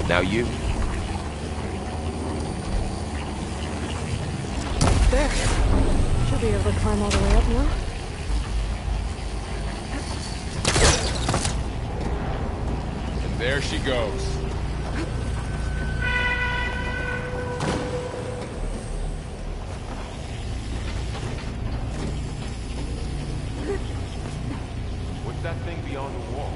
now you. There. Should be able to climb all the way up now. There she goes. What's that thing beyond the wall?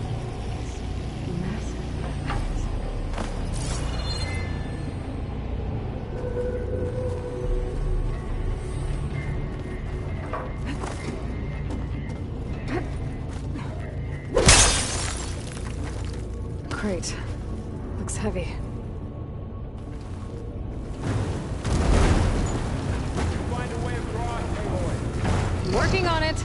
Crate. Looks heavy. Find a way across, Aloy. Working on it.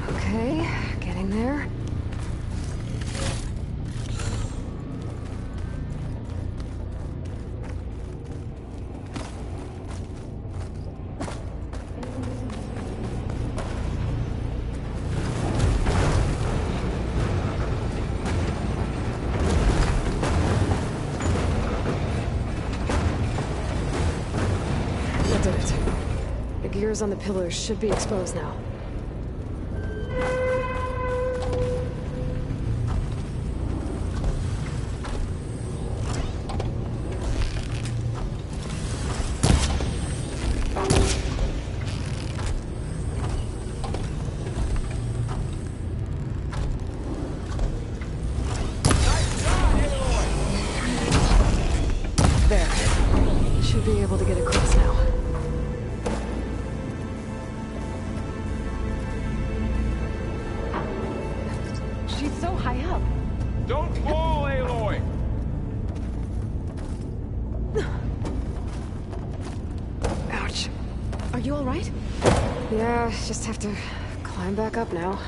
Okay, getting there. Gears on the pillars should be exposed now. There. Should be able to get across now. Don't fall, Aloy! Ouch. Are you all right? Yeah, just have to climb back up now.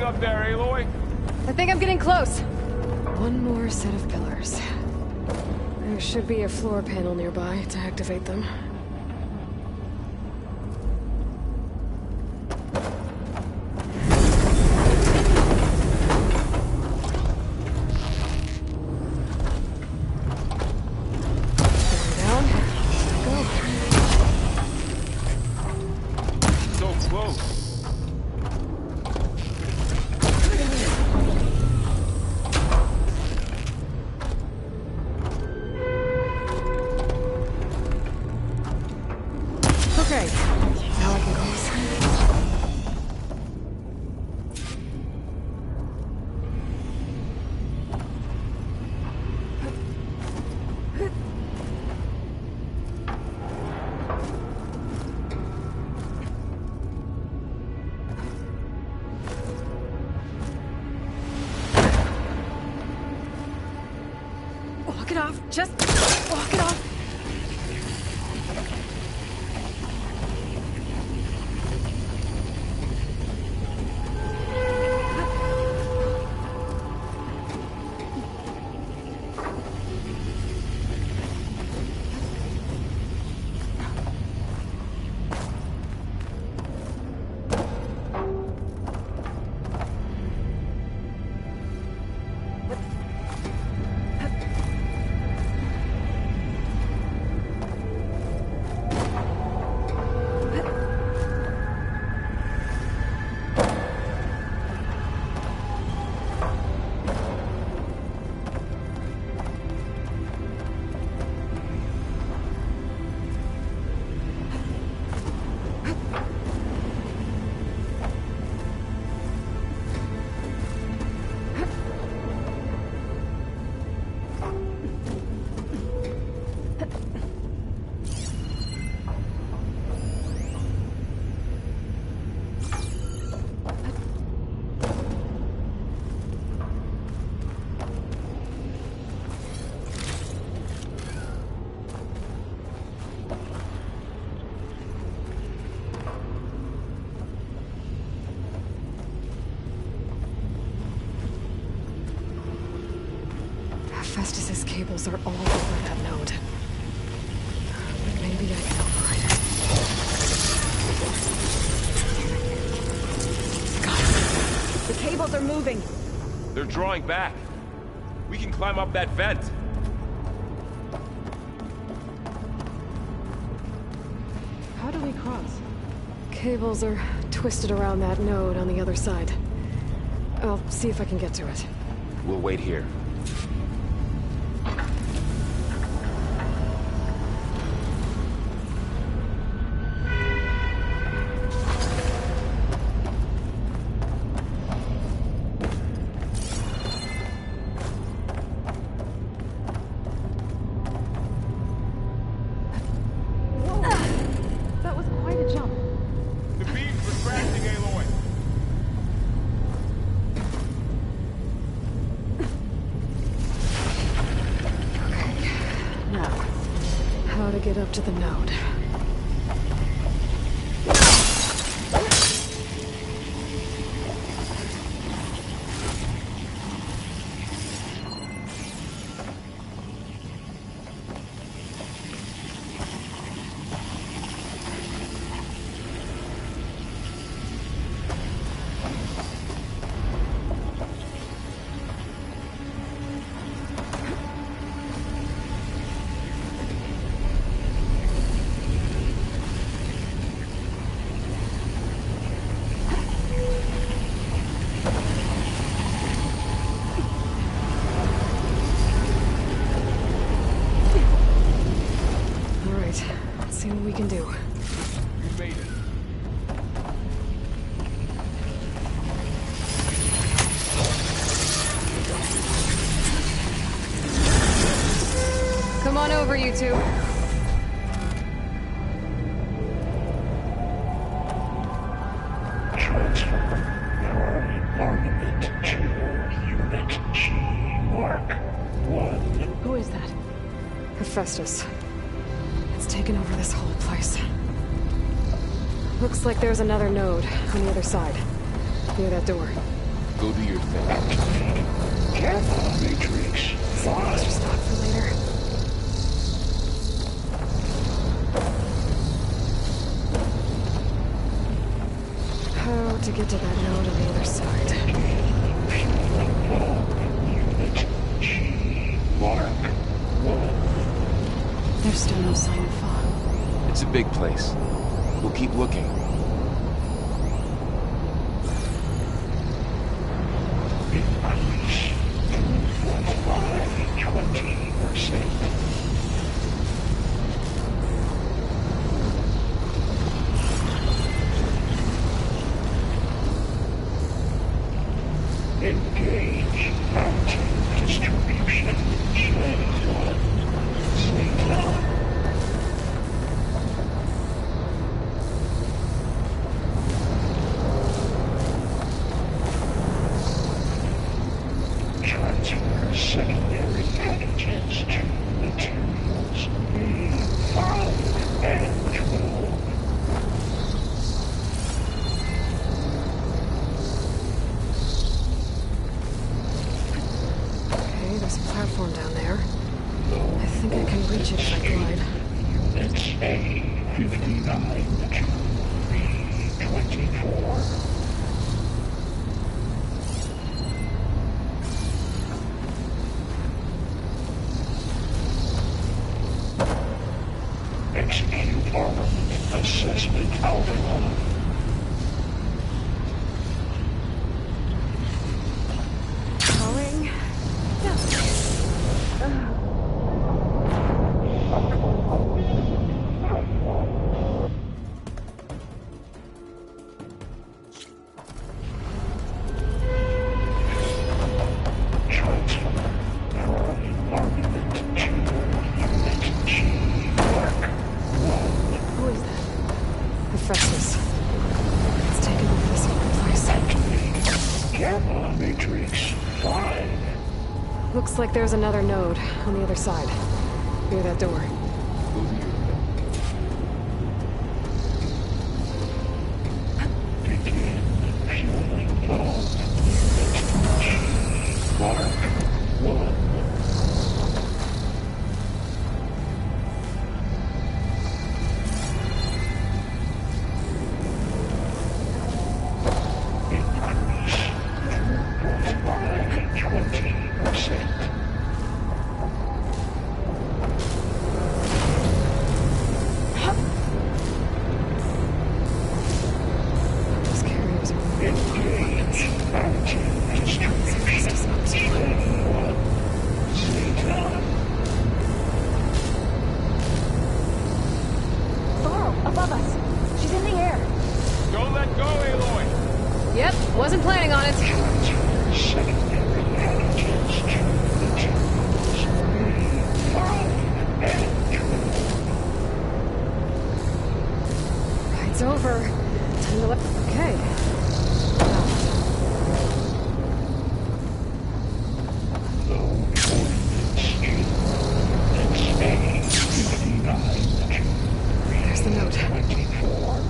Up there, Aloy? I think I'm getting close. One more set of pillars. There should be a floor panel nearby to activate them. Going down. Go. So close. Walk it off. Just walk it off. Festus's cables are all over that node. But maybe I can override it. The cables are moving. They're drawing back. We can climb up that vent. How do we cross? Cables are twisted around that node on the other side. I'll see if I can get to it. We'll wait here. That was quite a jump. The beams were crashing, Aloy. Now, how to get up to the node? Let's see what we can do. You made it. Come on over, you two. Armament to Unit G Mark 1. Who is that? Hephaestus. It's taken over this whole place. Looks like there's another node on the other side. Near that door. Go do your thing. Matrix 5. Stock for later. How to get to that node on the other side? Unit G Mark 1. There's still no sign of fog. It's a big place. We'll keep looking. Increase 20%. Engage anti-distribution channel. Signal. There's a platform down there. I think I can reach it if I glide. Units A-59 to B-24. Execute armament assessment algorithm. Going. Who is that? Hephaestus. It's taken over this whole place. Gamma Matrix 5. Looks like there's another node on the other side. Near that door. Begin fueling low. Mark 1. Those carriers are Engage mountain distribution. Thor, above us. She's in the air. Don't let go, Aloy! Yep, wasn't planning on it. Secondary antigens to materials 3, 5, and 2. It's over. Time to let. Okay. Low ordnance in units A-59 to There's the note. 24.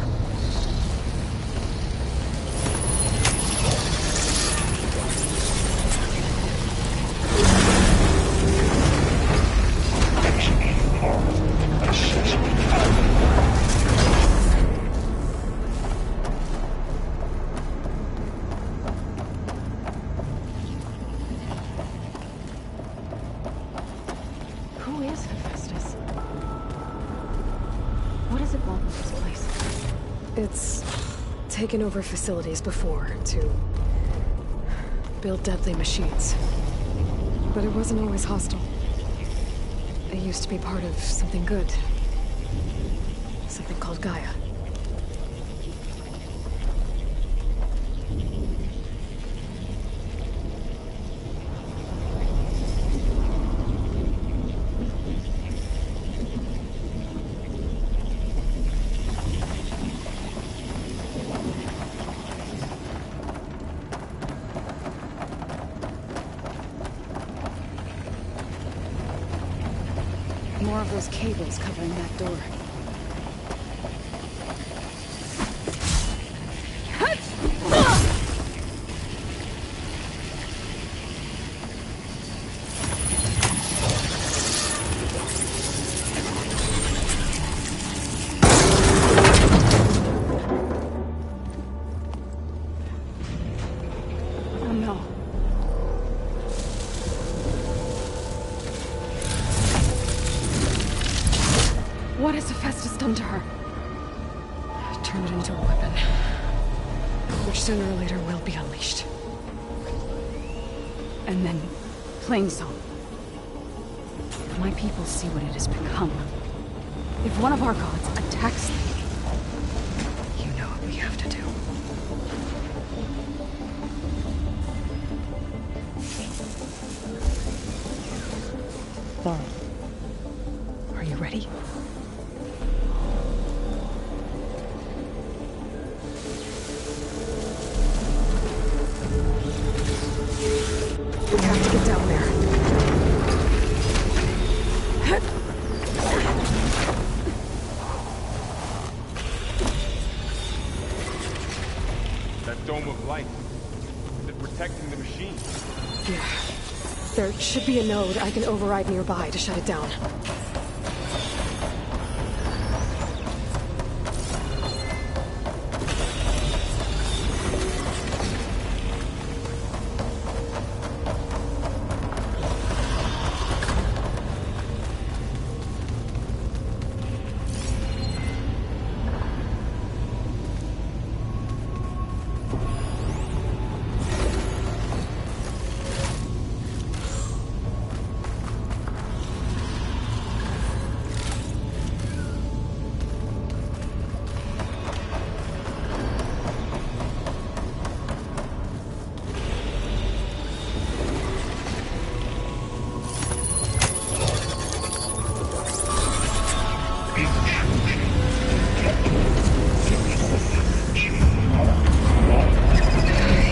Execute armament assessment algorithm. Who is Hephaestus? What does it want in this place? It's taken over facilities before to build deadly machines. But it wasn't always hostile. It used to be part of something good. Something called Gaia. More of those cables covering that door. Oh no. What has Hephaestus done to her? Turn it into a weapon. Which sooner or later will be unleashed. And then, Plainsong. If my people see what it has become, if one of our gods attacks them, You know what we have to do. Thor, are you ready? We have to get down there. That dome of light. Is it protecting the machine? Yeah. There should be a node I can override nearby to shut it down.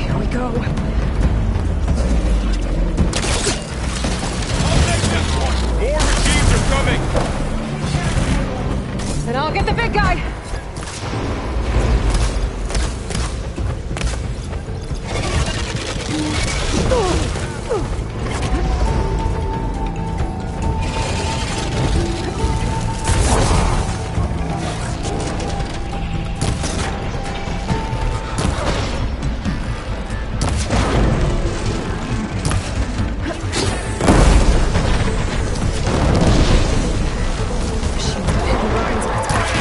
Here we go. More machines are coming! Then I'll get the big guy! Hidden weapons on its back.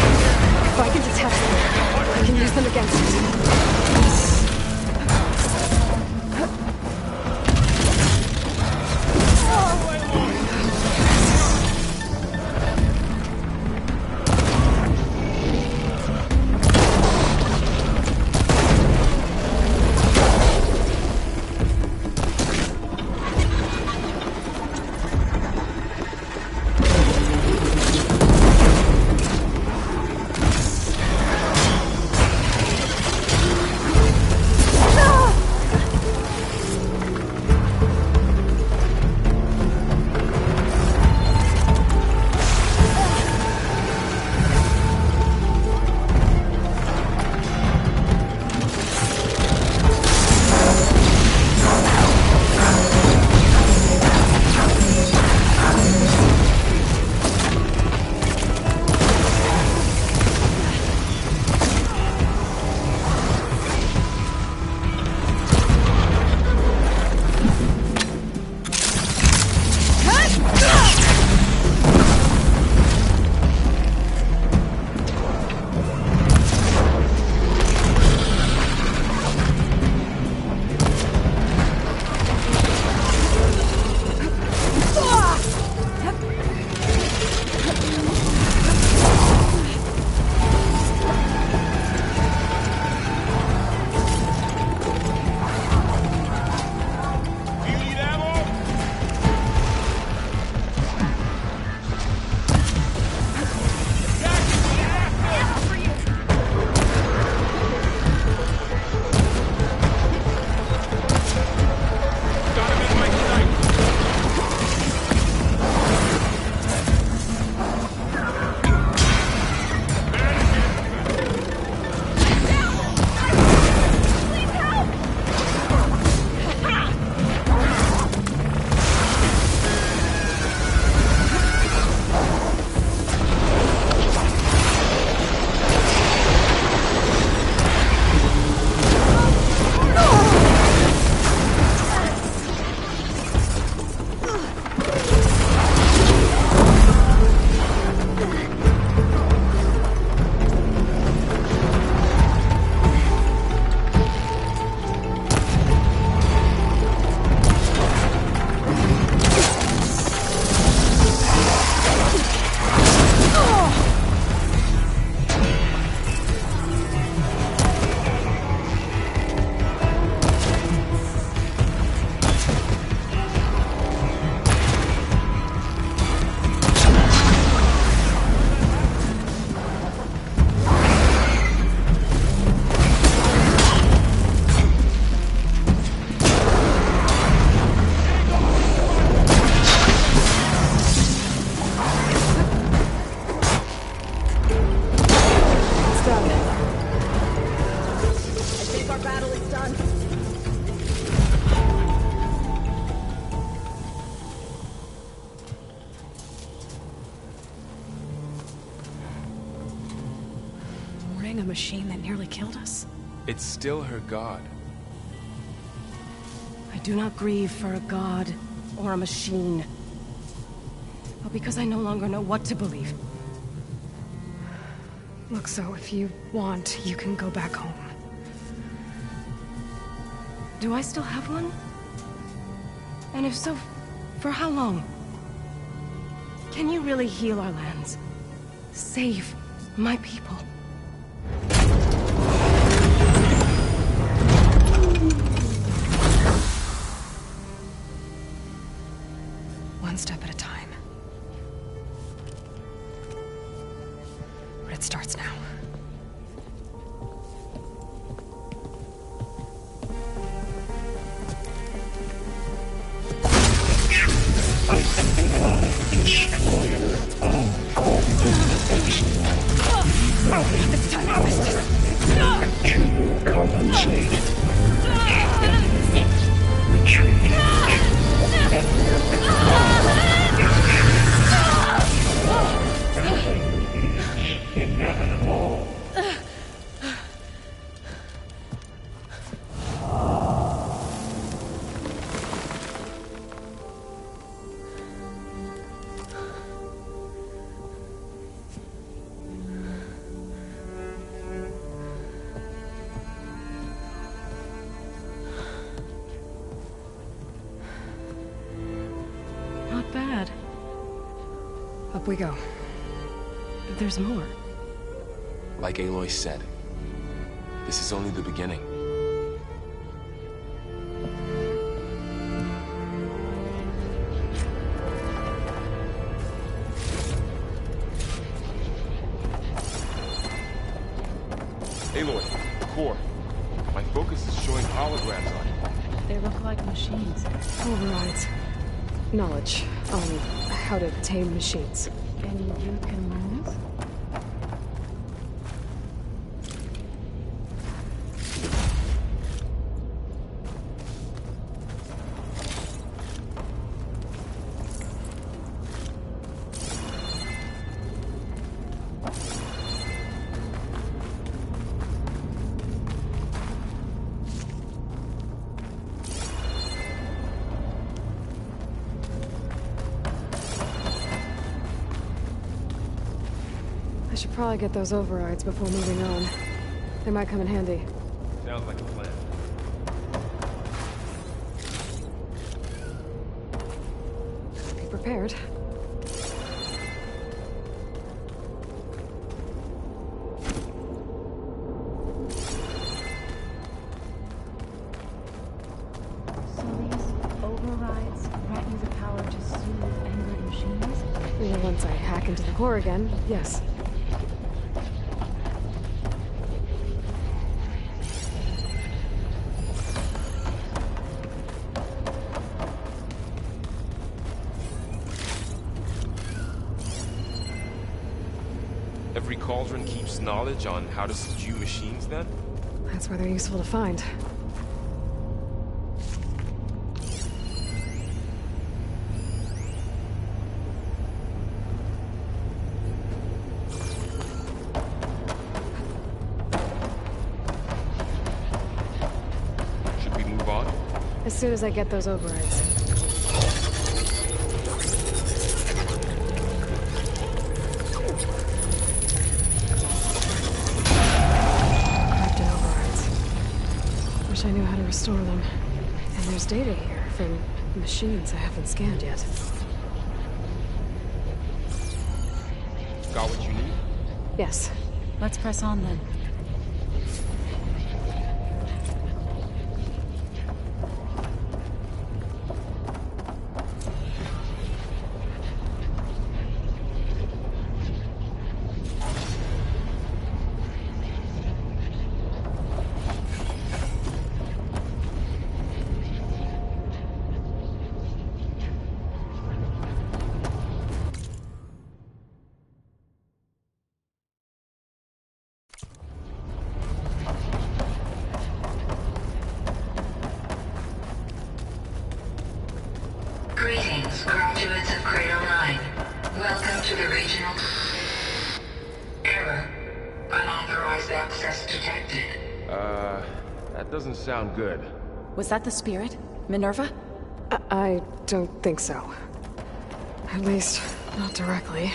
burying a machine that nearly killed us? It's still her god. I do not grieve for a god or a machine, but because I no longer know what to believe. Look, so if you want, you can go back home. Do I still have one? And if so, for how long? Can you really heal our lands? Save my people? One step at a time. But it starts now. This time I missed it. To compensate. Retreat. Inevitable. Not bad. Up we go. There's more. Like Aloy said, this is only the beginning. Aloy, core. My focus is showing holograms on you. They look like machines. Overrides. Knowledge on how to tame machines. And you can learn this? I should probably get those overrides before moving on. They might come in handy. Sounds like a plan. Be prepared. So these overrides grant you the power to soothe angered machines? Well, once I hack into the core again, yes. Every cauldron keeps knowledge on how to subdue machines, then? That's where they're useful to find. Should we move on? As soon as I get those overrides. Corrupted overrides. Wish I knew how to restore them. And there's data here from machines I haven't scanned yet. Got what you need? Yes. Let's press on then. Greetings, graduates of Cradle 9. Welcome to the regional... Error. Unauthorized Unauthorized access detected. That doesn't sound good. Was that the spirit? Minerva? I don't think so. At least, not directly.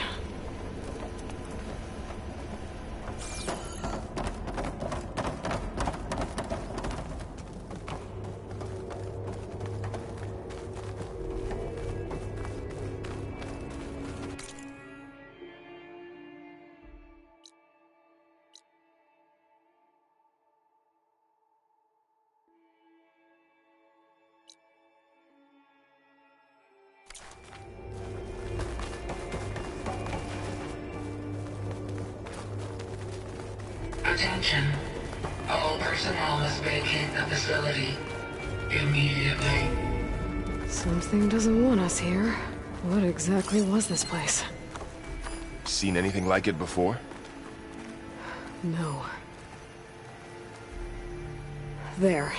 Attention. All personnel must vacate the facility immediately. Something doesn't want us here. What exactly was this place? Seen anything like it before? No. There.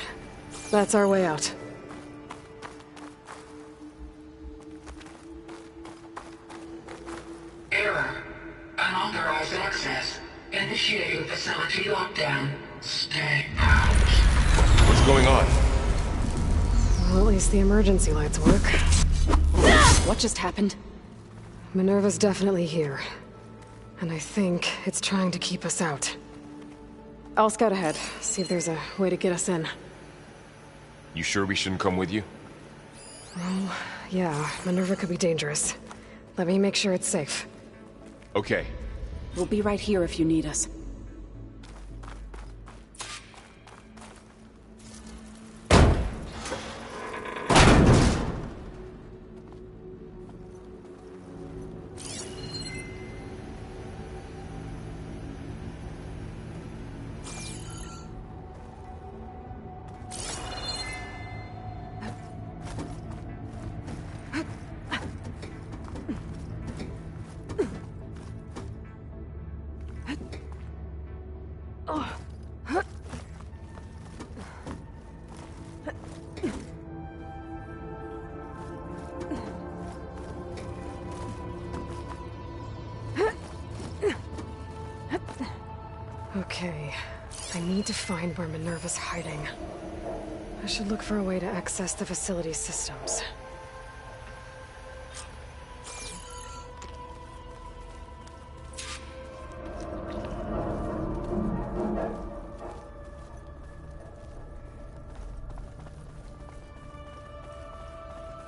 That's our way out. Error. Unauthorized access. Initiating facility lockdown. Stay out. What's going on? Well, at least the emergency lights work. What just happened? Minerva's definitely here. And I think it's trying to keep us out. I'll scout ahead, see if there's a way to get us in. You sure we shouldn't come with you? Well, yeah, Minerva could be dangerous. Let me make sure it's safe. Okay. We'll be right here if you need us. Okay, I need to find where Minerva's hiding. I should look for a way to access the facility systems.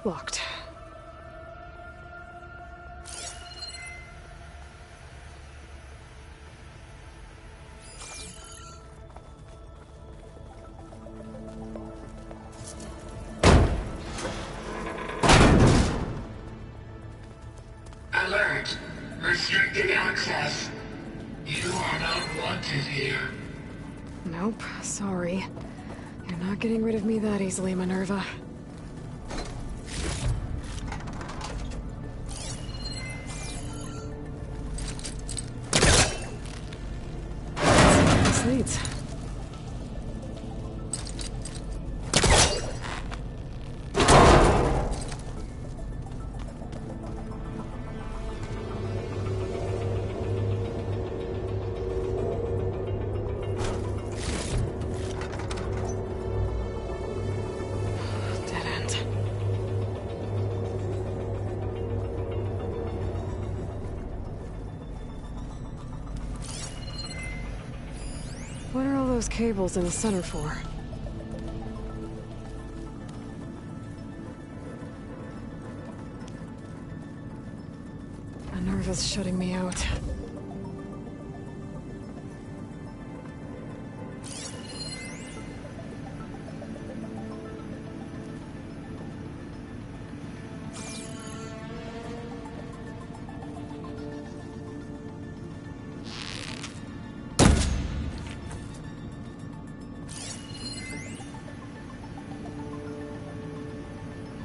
Locked. Alert. Restricted access. You are not wanted here. Nope, sorry. You're not getting rid of me that easily, Minerva. This leads. Dead end. What are all those cables in the center for? Minerva's shutting me out.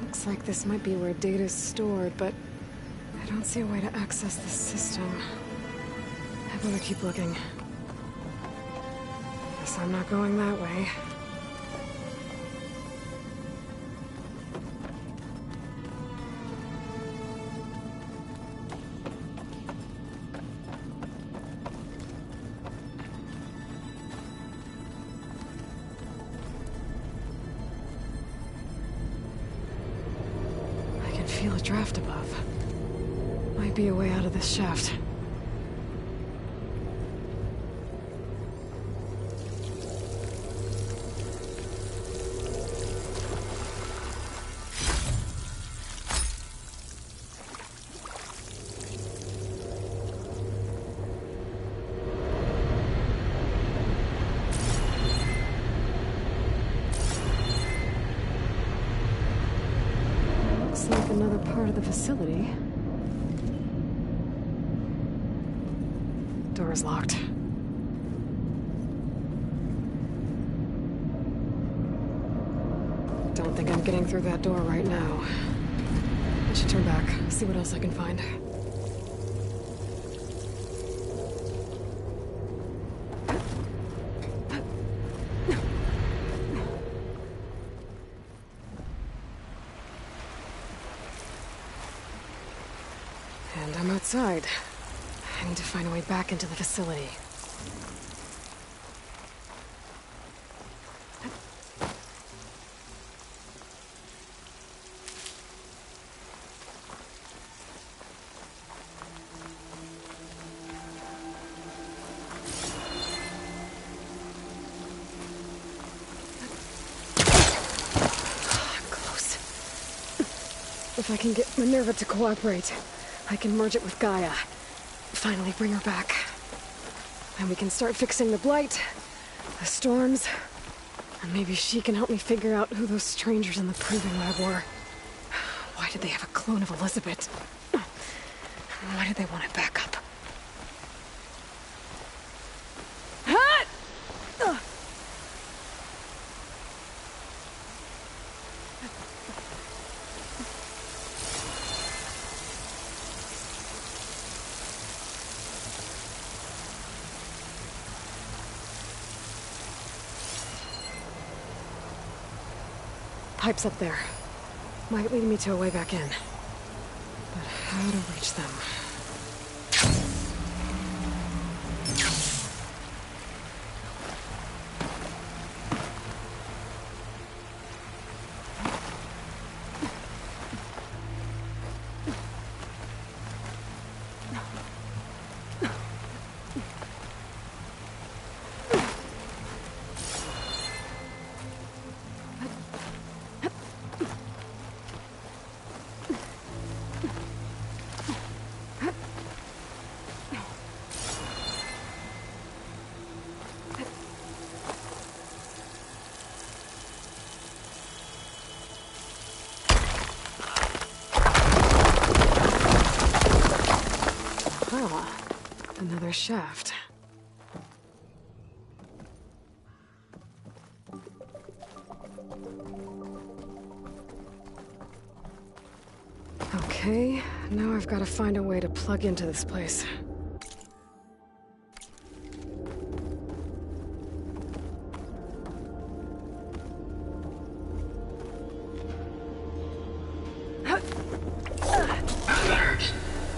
Looks like this might be where data's stored, but I don't see a way to access the system. I better keep looking. Guess I'm not going that way. draft above. Might be a way out of this shaft. Looks like another part of the facility. Door is locked. Don't think I'm getting through that door right now. I should turn back, see what else I can find. And I'm outside. I need to find a way back into the facility. Close. If I can get Minerva to cooperate, I can merge it with Gaia. Finally bring her back. And we can start fixing the Blight, the storms, and maybe she can help me figure out who those strangers in the proving lab were. Why did they have a clone of Elizabeth? Why did they want it back up? Pipes up there. Might lead me to a way back in. But how to reach them? Another shaft. Okay, now I've got to find a way to plug into this place.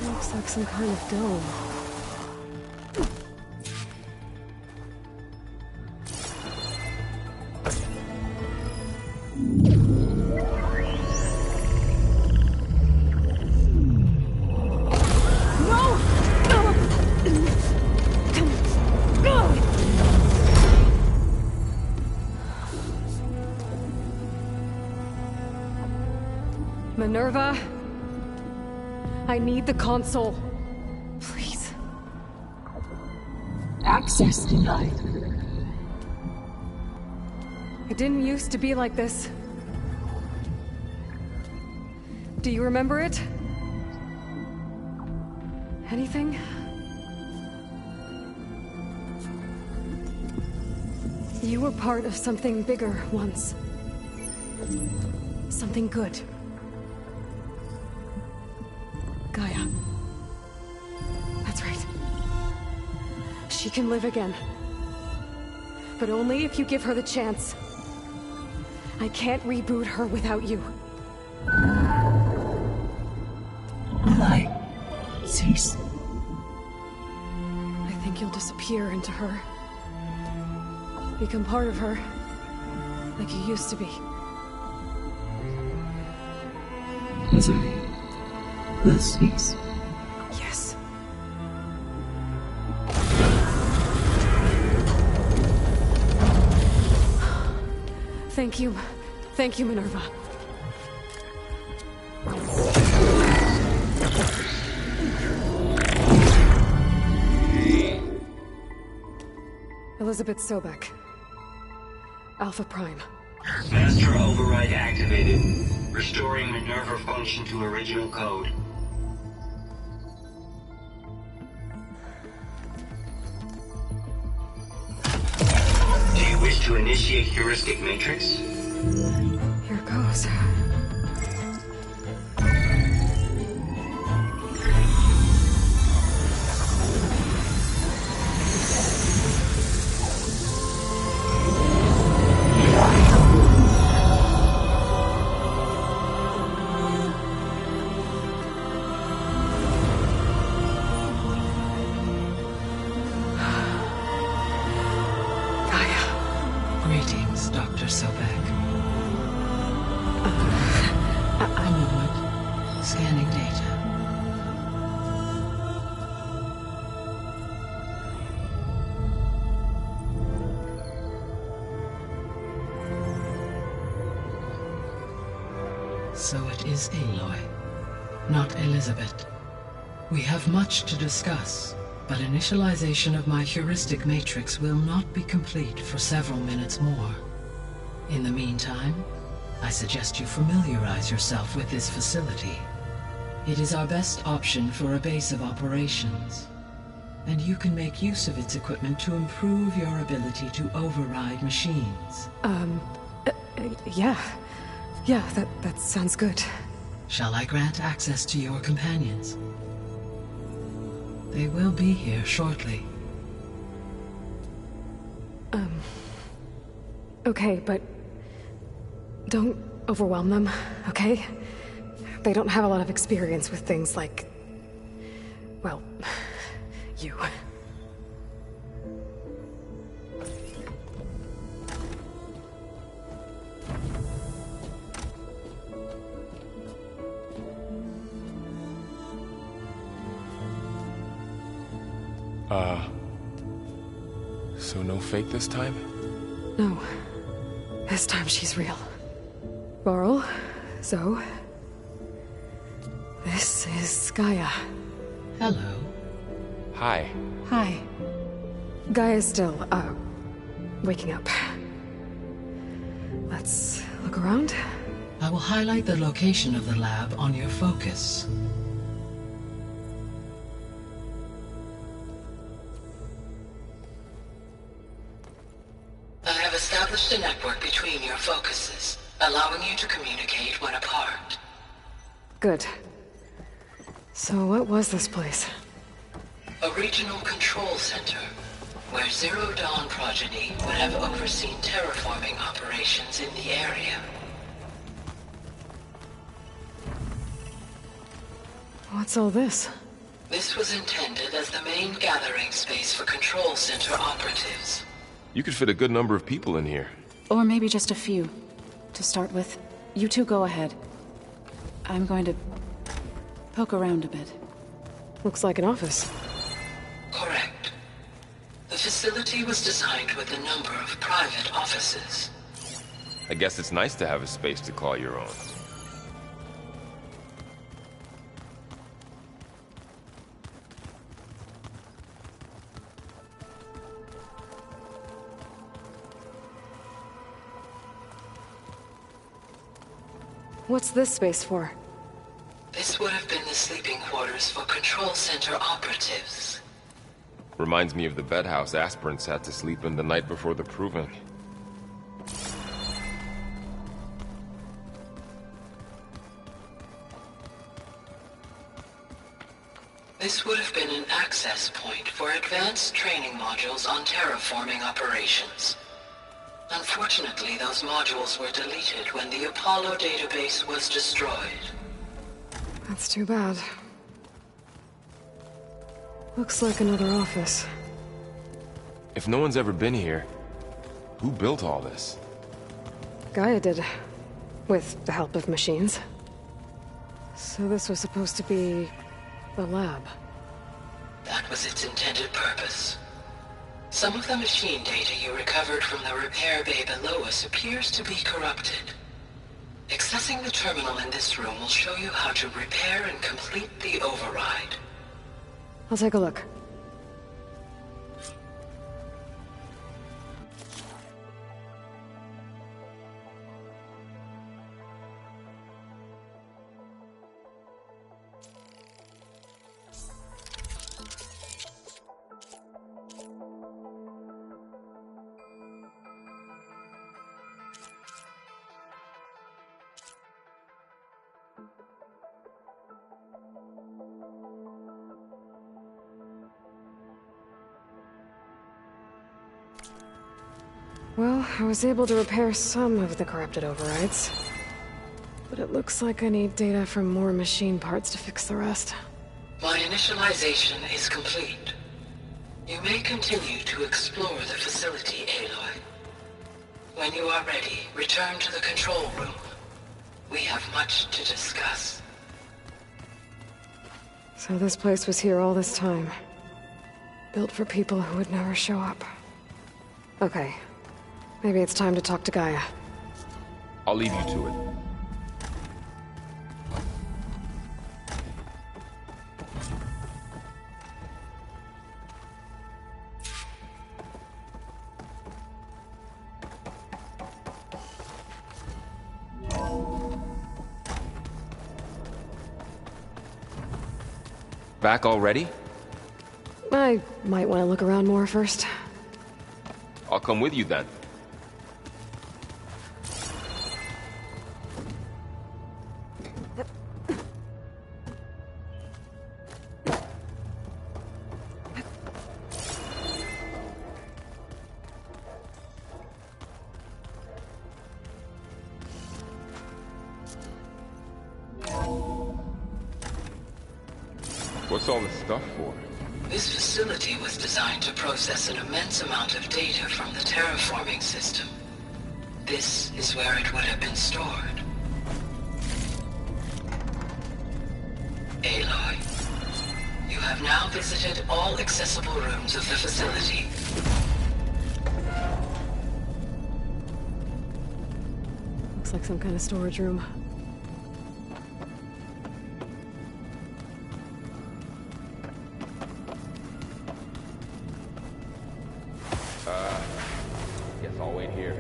Looks like some kind of dome. Minerva, I need the console. Please. Access denied. It didn't used to be like this. Do you remember it? Anything? You were part of something bigger once. Something good. Gaia. That's right. She can live again. But only if you give her the chance. I can't reboot her without you. Light. Cease. I think you'll disappear into her. Become part of her. Like you used to be. As I the cease. Yes. Thank you. Thank you, Minerva. Elizabeth Sobek. Alpha Prime. Master override activated. Restoring Minerva function to original code. Do you wish to initiate heuristic matrix? Here goes. Greetings, Dr. Sobek. A moment. Scanning data. So it is Aloy, not Elizabeth. We have much to discuss, but initialization of my heuristic matrix will not be complete for several minutes more. In the meantime, I suggest you familiarize yourself with this facility. It is our best option for a base of operations, and you can make use of its equipment to improve your ability to override machines. Yeah. Yeah, that sounds good. Shall I grant access to your companions? They will be here shortly. Okay, but don't overwhelm them, okay? They don't have a lot of experience with things like, well, you. So no fake this time? No. This time she's real. Varl, Zoe. This is Gaia. Hello. Hi. Hi. Gaia's still, waking up. Let's look around. I will highlight the location of the lab on your focus. I have established a network between your focuses, allowing you to communicate when apart. Good. So what was this place? A regional control center, where Zero Dawn progeny would have overseen terraforming operations in the area. What's all this? This was intended as the main gathering space for control center operatives. You could fit a good number of people in here. Or maybe just a few. To start with, you two go ahead. I'm going to poke around a bit. Looks like an office. Correct. The facility was designed with a number of private offices. I guess it's nice to have a space to call your own. What's this space for? This would have been the sleeping quarters for control center operatives. Reminds me of the bedhouse aspirants had to sleep in the night before the proving. This would have been an access point for advanced training modules on terraforming operations. Unfortunately, those modules were deleted when the Apollo database was destroyed. That's too bad. Looks like another office. If no one's ever been here, who built all this? Gaia did. With the help of machines. So this was supposed to be the lab. That was its intended purpose. Some of the machine data you recovered from the repair bay below us appears to be corrupted. Accessing the terminal in this room will show you how to repair and complete the override. I'll take a look. Well, I was able to repair some of the corrupted overrides. But it looks like I need data from more machine parts to fix the rest. My initialization is complete. You may continue to explore the facility, Aloy. When you are ready, return to the control room. We have much to discuss. So this place was here all this time. Built for people who would never show up. Okay. Maybe it's time to talk to Gaia. I'll leave you to it. Back already? I might want to look around more first. I'll come with you then. What's all this stuff for? This facility was designed to process an immense amount of data from the terraforming system. This is where it would have been stored. Aloy, you have now visited all accessible rooms of the facility. Looks like some kind of storage room. Guess I'll wait here.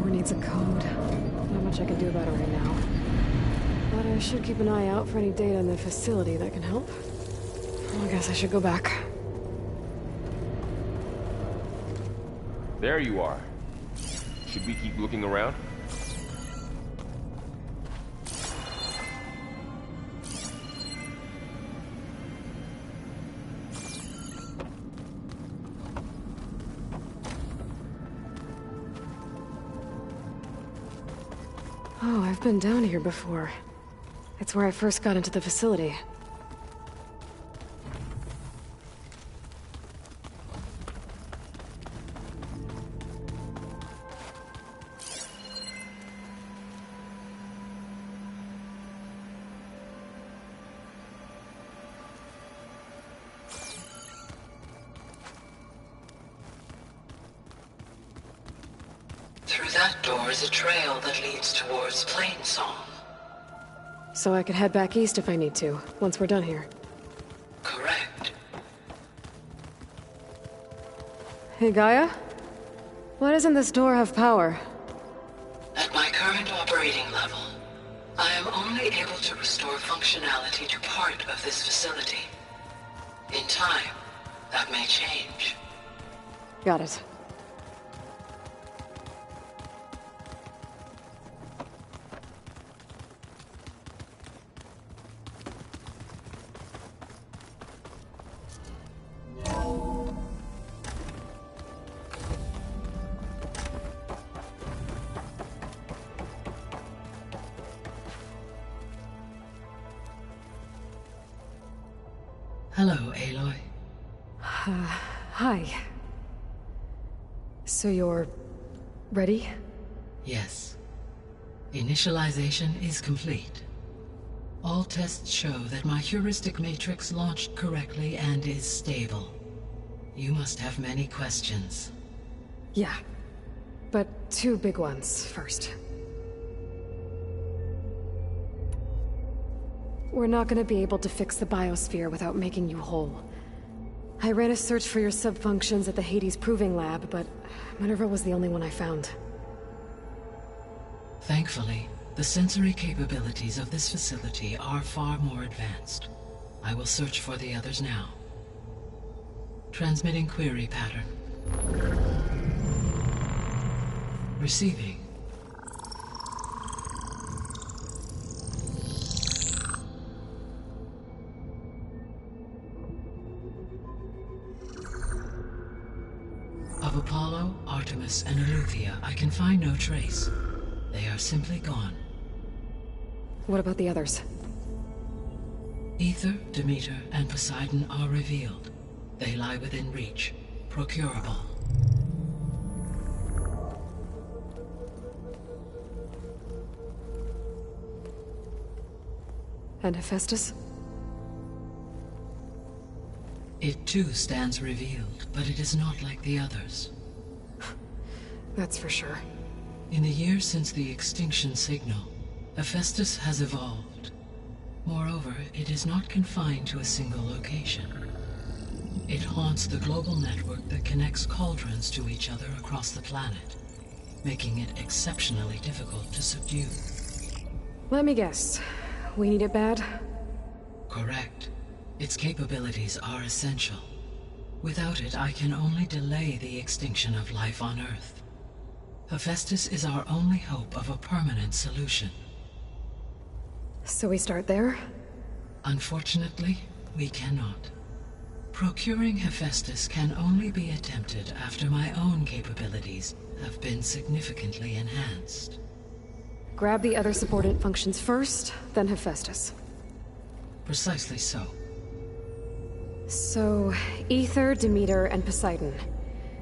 Needs a code. Not much I can do about it right now. But I should keep an eye out for any data in the facility that can help. Well, I guess I should go back. There you are. Should we keep looking around? Oh, I've been down here before. It's where I first got into the facility. Through that door is a trail that leads towards Plainsong. So I could head back east if I need to, once we're done here. Correct. Hey, Gaia? Why doesn't this door have power? At my current operating level, I am only able to restore functionality to part of this facility. In time, that may change. Got it. Hello, Aloy. Hi. So you're... ready? Yes. Initialization is complete. All tests show that my heuristic matrix launched correctly and is stable. You must have many questions. Yeah. But 2 big ones first. We're not gonna be able to fix the biosphere without making you whole. I ran a search for your subfunctions at the Hades Proving Lab, but Minerva was the only one I found. Thankfully, the sensory capabilities of this facility are far more advanced. I will search for the others now. Transmitting query pattern. Receiving. Of Apollo, Artemis, and Eleuthia, I can find no trace. They are simply gone. What about the others? Aether, Demeter, and Poseidon are revealed. They lie within reach, procurable. And Hephaestus? It too stands revealed, but it is not like the others. That's for sure. In the years since the extinction signal, Hephaestus has evolved. Moreover, it is not confined to a single location. It haunts the global network that connects cauldrons to each other across the planet, making it exceptionally difficult to subdue. Let me guess. We need it bad? Correct. Its capabilities are essential. Without it, I can only delay the extinction of life on Earth. Hephaestus is our only hope of a permanent solution. So we start there? Unfortunately, we cannot. Procuring Hephaestus can only be attempted after my own capabilities have been significantly enhanced. Grab the other subordinate functions first, then Hephaestus. Precisely so. So, Aether, Demeter, and Poseidon.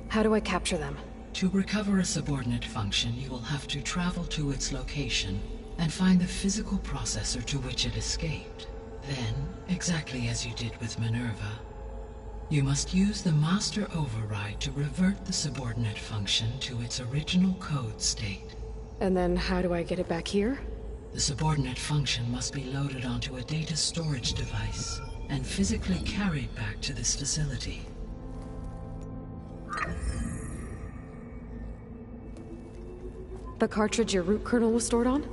How do I capture them? To recover a subordinate function, you will have to travel to its location and find the physical processor to which it escaped. Then, exactly as you did with Minerva, you must use the master override to revert the subordinate function to its original code state. And then how do I get it back here? The subordinate function must be loaded onto a data storage device and physically carried back to this facility. The cartridge your root kernel was stored on?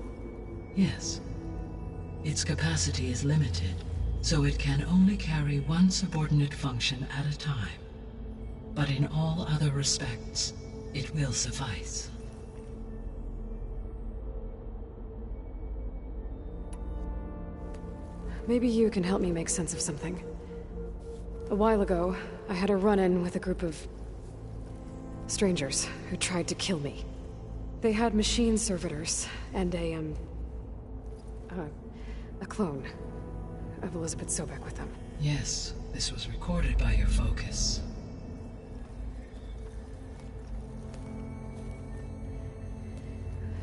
Yes. Its capacity is limited, so it can only carry one subordinate function at a time. But in all other respects, it will suffice. Maybe you can help me make sense of something. A while ago, I had a run-in with a group of strangers who tried to kill me. They had machine servitors and a clone of Elizabeth Sobek with them. Yes, this was recorded by your focus.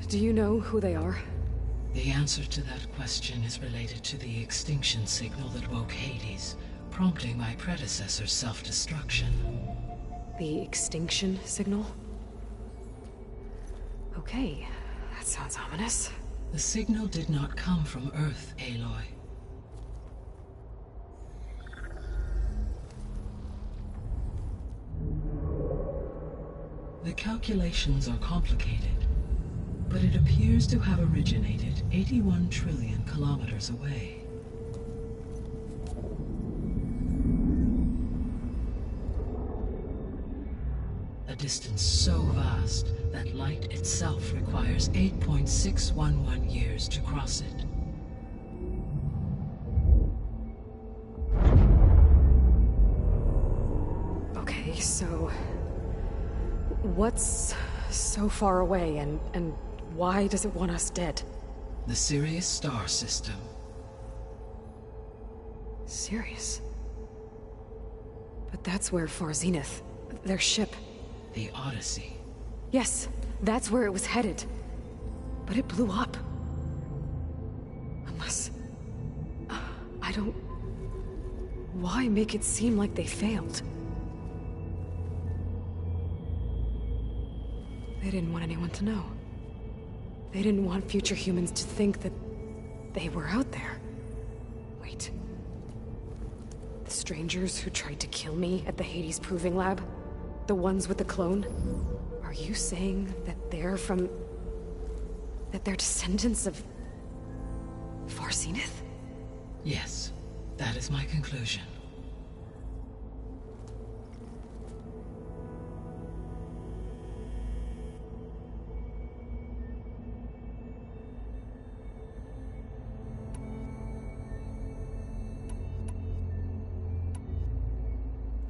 Do you know who they are? The answer to that question is related to the extinction signal that woke Hades, prompting my predecessor's self-destruction. The extinction signal? Okay, that sounds ominous. The signal did not come from Earth, Aloy. The calculations are complicated, but it appears to have originated 81 trillion kilometers away. A distance so vast that light itself requires 8.611 years to cross it. Okay, so... what's so far away, and why does it want us dead? The Sirius star system. Sirius? But that's where Far Zenith, their ship... The Odyssey. Yes, that's where it was headed. But it blew up. Unless... I don't... Why make it seem like they failed? They didn't want anyone to know. They didn't want future humans to think that they were out there. Wait. The strangers who tried to kill me at the Hades Proving Lab? The ones with the clone? Are you saying that they're from... that they're descendants of... Far Zenith? Yes, that is my conclusion.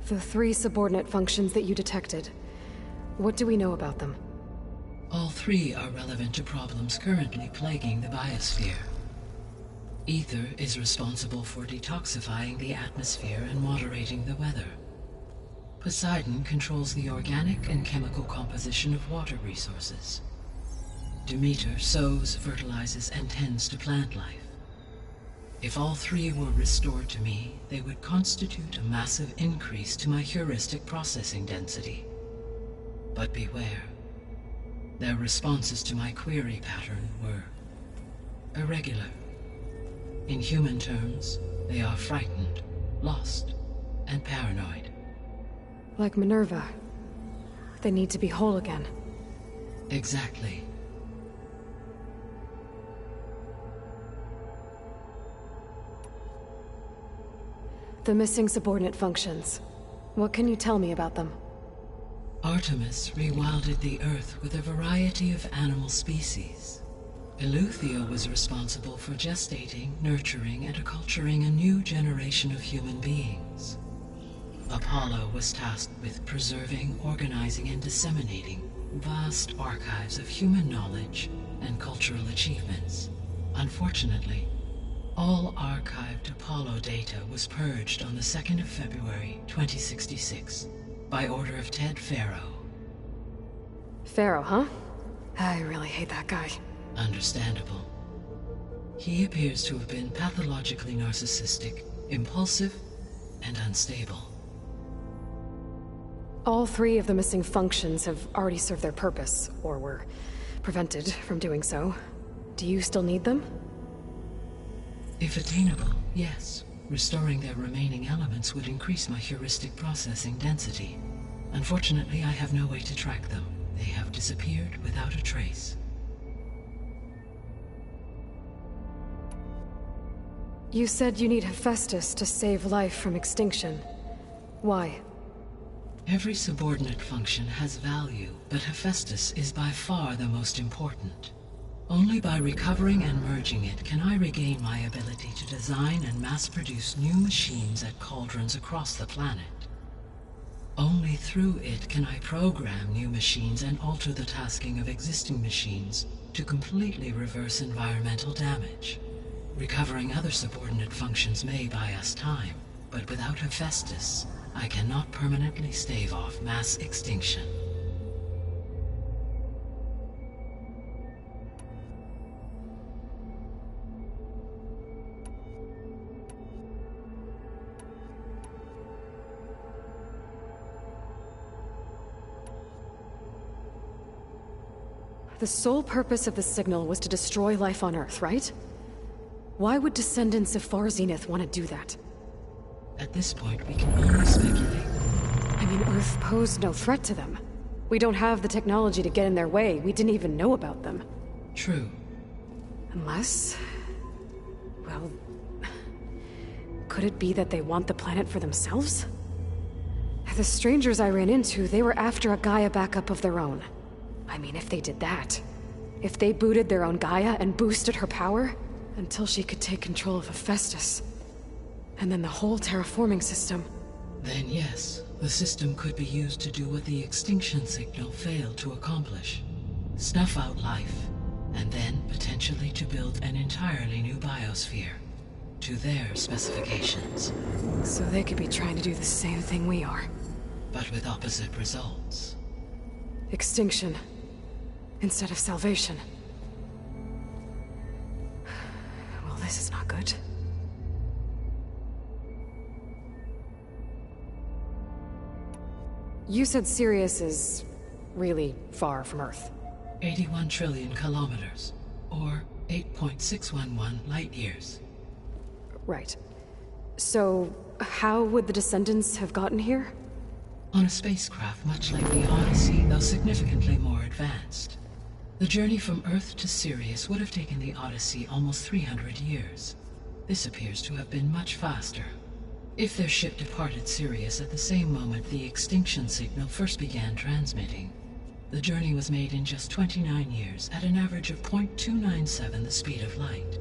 The 3 subordinate functions that you detected. What do we know about them? All 3 are relevant to problems currently plaguing the biosphere. Ether is responsible for detoxifying the atmosphere and moderating the weather. Poseidon controls the organic and chemical composition of water resources. Demeter sows, fertilizes, and tends to plant life. If all 3 were restored to me, they would constitute a massive increase to my heuristic processing density. But beware. Their responses to my query pattern were irregular. In human terms, they are frightened, lost, and paranoid. Like Minerva. They need to be whole again. Exactly. The missing subordinate functions. What can you tell me about them? Artemis rewilded the Earth with a variety of animal species. Eleuthia was responsible for gestating, nurturing, and acculturating a new generation of human beings. Apollo was tasked with preserving, organizing, and disseminating vast archives of human knowledge and cultural achievements. Unfortunately, all archived Apollo data was purged on the 2nd of February, 2066, by order of Ted Faro. Faro, huh? I really hate that guy. Understandable. He appears to have been pathologically narcissistic, impulsive, and unstable. All 3 of the missing functions have already served their purpose, or were prevented from doing so. Do you still need them? If attainable, yes. Restoring their remaining elements would increase my heuristic processing density. Unfortunately, I have no way to track them. They have disappeared without a trace. You said you need Hephaestus to save life from extinction. Why? Every subordinate function has value, but Hephaestus is by far the most important. Only by recovering and merging it can I regain my ability to design and mass-produce new machines at cauldrons across the planet. Only through it can I program new machines and alter the tasking of existing machines to completely reverse environmental damage. Recovering other subordinate functions may buy us time, but without Hephaestus, I cannot permanently stave off mass extinction. The sole purpose of the signal was to destroy life on Earth, right? Why would descendants of Far Zenith want to do that? At this point, we can only speculate. I mean, Earth posed no threat to them. We don't have the technology to get in their way. We didn't even know about them. True. Unless... well... could it be that they want the planet for themselves? The strangers I ran into, they were after a Gaia backup of their own. I mean, if they did that... if they booted their own Gaia and boosted her power... until she could take control of Hephaestus... and then the whole terraforming system... Then yes, the system could be used to do what the extinction signal failed to accomplish. Snuff out life, and then potentially to build an entirely new biosphere. to their specifications. So they could be trying to do the same thing we are. But with opposite results. Extinction. Instead of salvation. Well, this is not good. You said Sirius is really far from Earth. 81 trillion kilometers, or 8.611 light years. Right. So, how would the Descendants have gotten here? On a spacecraft much like the Odyssey, though significantly more advanced. The journey from Earth to Sirius would have taken the Odyssey almost 300 years. This appears to have been much faster. If their ship departed Sirius at the same moment the extinction signal first began transmitting, the journey was made in just 29 years at an average of 0.297 the speed of light.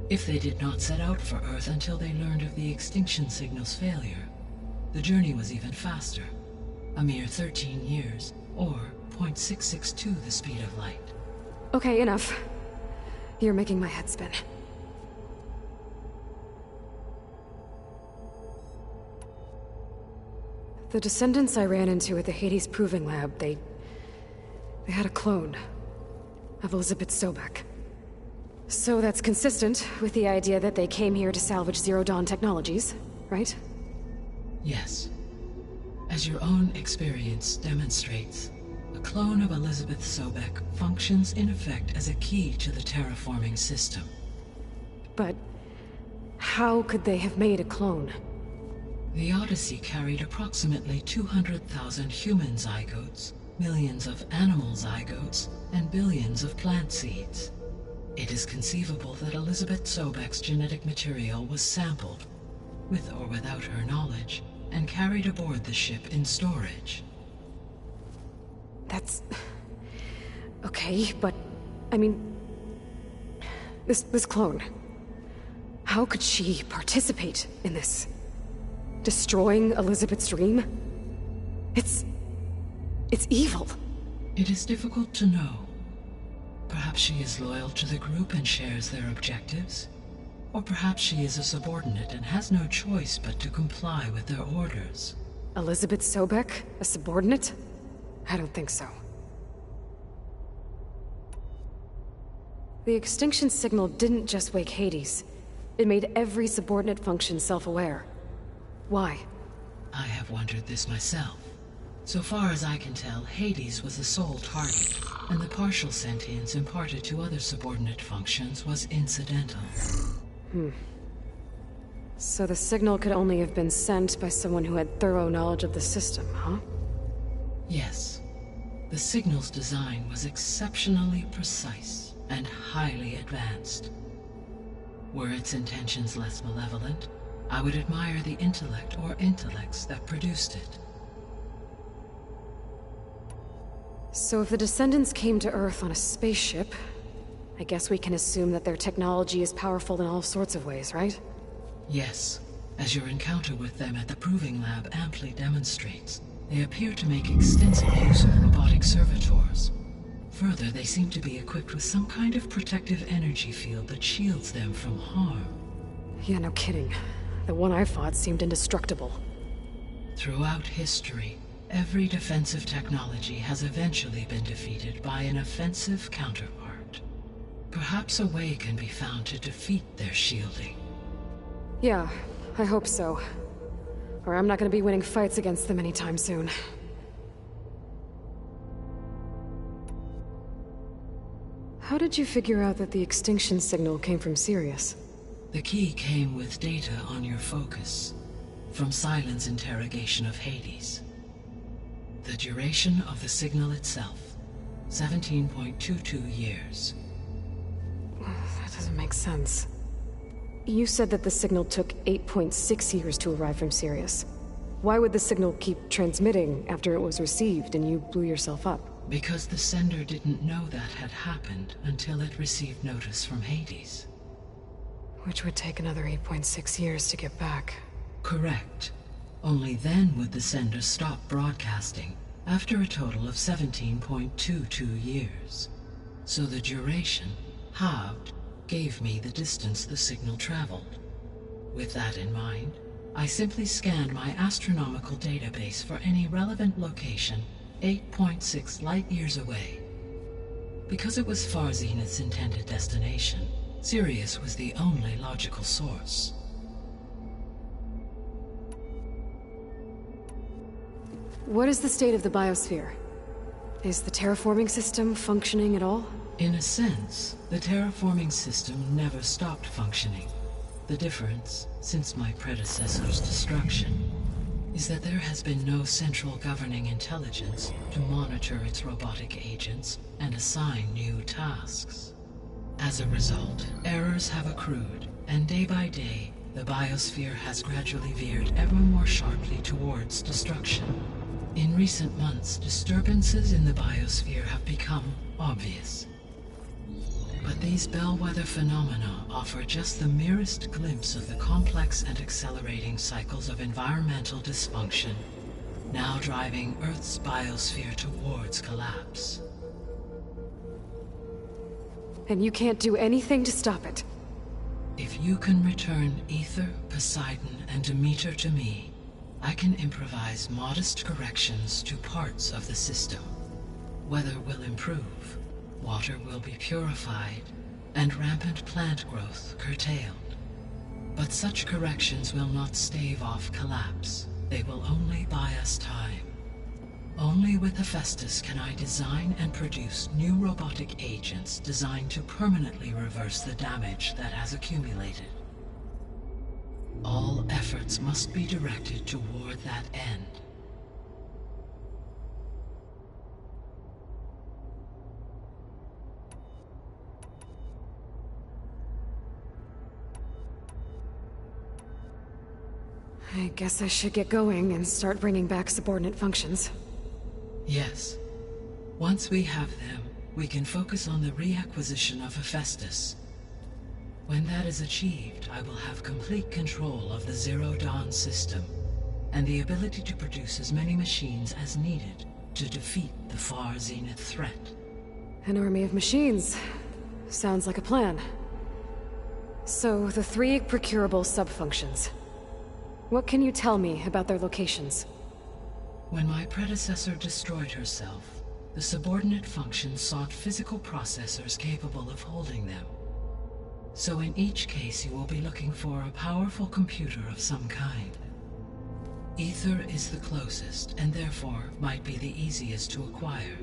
If they did not set out for Earth until they learned of the extinction signal's failure, the journey was even faster, a mere 13 years, or 0.662 the speed of light. Okay, enough. You're making my head spin. The Descendants I ran into at the Hades Proving Lab, they had a clone of Elizabeth Sobek. So that's consistent with the idea that they came here to salvage Zero Dawn technologies, right? Yes. As your own experience demonstrates, a clone of Elizabeth Sobek functions in effect as a key to the terraforming system. But how could they have made a clone? The Odyssey carried approximately 200,000 human zygotes, millions of animal zygotes, and billions of plant seeds. It is conceivable that Elizabeth Sobek's genetic material was sampled, with or without her knowledge, and carried aboard the ship in storage. That's... okay, but... I mean... This clone... How could she participate in this? Destroying Elizabeth's dream? It's evil. It is difficult to know. Perhaps she is loyal to the group and shares their objectives. Or perhaps she is a subordinate and has no choice but to comply with their orders. Elizabeth Sobek? A subordinate? I don't think so. The extinction signal didn't just wake Hades. It made every subordinate function self-aware. Why? I have wondered this myself. So far as I can tell, Hades was the sole target, and the partial sentience imparted to other subordinate functions was incidental. So the signal could only have been sent by someone who had thorough knowledge of the system, huh? Yes. The signal's design was exceptionally precise and highly advanced. Were its intentions less malevolent, I would admire the intellect or intellects that produced it. So if the Descendants came to Earth on a spaceship, I guess we can assume that their technology is powerful in all sorts of ways, right? Yes. As your encounter with them at the Proving Lab amply demonstrates, they appear to make extensive use of robotic servitors. Further, they seem to be equipped with some kind of protective energy field that shields them from harm. Yeah, no kidding. The one I fought seemed indestructible. Throughout history, every defensive technology has eventually been defeated by an offensive counterpart. Perhaps a way can be found to defeat their shielding. Yeah, I hope so. Or I'm not gonna be winning fights against them anytime soon. How did you figure out that the extinction signal came from Sirius? The key came with data on your focus, from Silent's interrogation of Hades. The duration of the signal itself, 17.22 years. That doesn't make sense. You said that the signal took 8.6 years to arrive from Sirius. Why would the signal keep transmitting after it was received and you blew yourself up? Because the sender didn't know that had happened until it received notice from Hades. Which would take another 8.6 years to get back. Correct. Only then would the sender stop broadcasting, after a total of 17.22 years. So the duration, halved, gave me the distance the signal traveled. With that in mind, I simply scanned my astronomical database for any relevant location 8.6 light-years away. Because it was Far Zenith's intended destination, Sirius was the only logical source. What is the state of the biosphere? Is the terraforming system functioning at all? In a sense, the terraforming system never stopped functioning. The difference, since my predecessor's destruction, is that there has been no central governing intelligence to monitor its robotic agents and assign new tasks. As a result, errors have accrued, and day by day, the biosphere has gradually veered ever more sharply towards destruction. In recent months, disturbances in the biosphere have become obvious. But these bellwether phenomena offer just the merest glimpse of the complex and accelerating cycles of environmental dysfunction, now driving Earth's biosphere towards collapse. And you can't do anything to stop it? If you can return Aether, Poseidon, and Demeter to me, I can improvise modest corrections to parts of the system. Weather will improve, water will be purified, and rampant plant growth curtailed. But such corrections will not stave off collapse. They will only buy us time. Only with Hephaestus can I design and produce new robotic agents designed to permanently reverse the damage that has accumulated. All efforts must be directed toward that end. I guess I should get going and start bringing back subordinate functions. Yes. Once we have them, we can focus on the reacquisition of Hephaestus. When that is achieved, I will have complete control of the Zero Dawn system, and the ability to produce as many machines as needed to defeat the Far Zenith threat. An army of machines. Sounds like a plan. So, the 3 procurable sub-functions. What can you tell me about their locations? When my predecessor destroyed herself, the subordinate functions sought physical processors capable of holding them. So in each case you will be looking for a powerful computer of some kind. Aether is the closest, and therefore might be the easiest to acquire.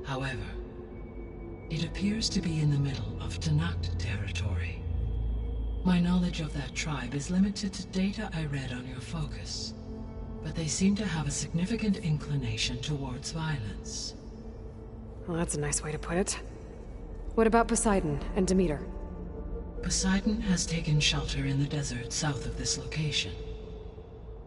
However, it appears to be in the middle of Tenakth territory. My knowledge of that tribe is limited to data I read on your focus, but they seem to have a significant inclination towards violence. Well, that's a nice way to put it. What about Poseidon and Demeter? Poseidon has taken shelter in the desert south of this location.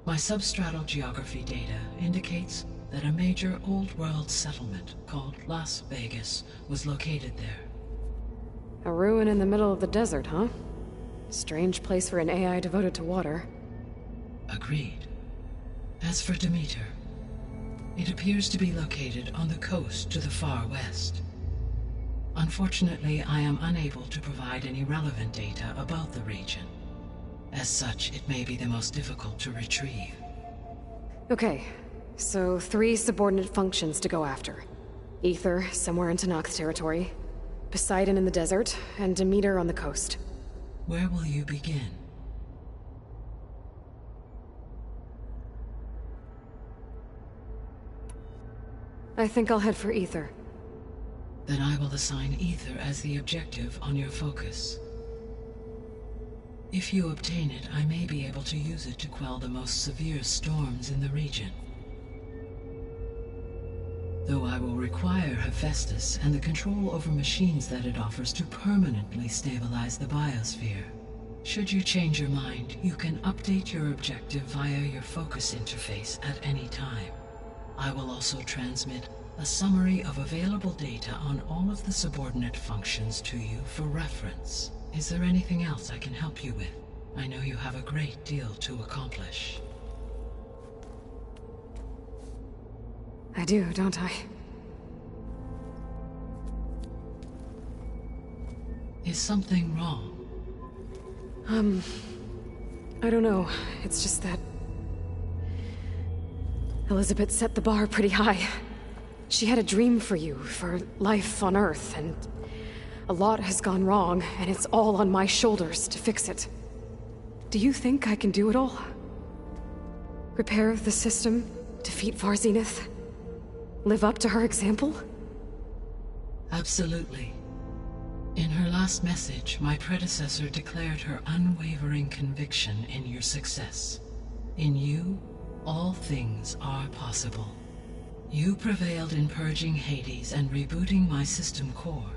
My substratal geography data indicates that a major old-world settlement called Las Vegas was located there. A ruin in the middle of the desert, huh? Strange place for an AI devoted to water. Agreed. As for Demeter, it appears to be located on the coast to the far west. Unfortunately, I am unable to provide any relevant data about the region. As such, it may be the most difficult to retrieve. Okay, so 3 subordinate functions to go after. Aether, somewhere in Tenakth territory, Poseidon in the desert, and Demeter on the coast. Where will you begin? I think I'll head for Aether. Then I will assign Aether as the objective on your focus. If you obtain it, I may be able to use it to quell the most severe storms in the region. Though I will require Hephaestus and the control over machines that it offers to permanently stabilize the biosphere. Should you change your mind, you can update your objective via your focus interface at any time. I will also transmit a summary of available data on all of the subordinate functions to you for reference. Is there anything else I can help you with? I know you have a great deal to accomplish. I do, don't I? Is something wrong? I don't know. It's just that... Elizabeth set the bar pretty high. She had a dream for you, for life on Earth, and... a lot has gone wrong, and it's all on my shoulders to fix it. Do you think I can do it all? Repair the system, defeat Var Zenith, live up to her example? Absolutely. In her last message, my predecessor declared her unwavering conviction in your success. In you, all things are possible. You prevailed in purging Hades and rebooting my system core.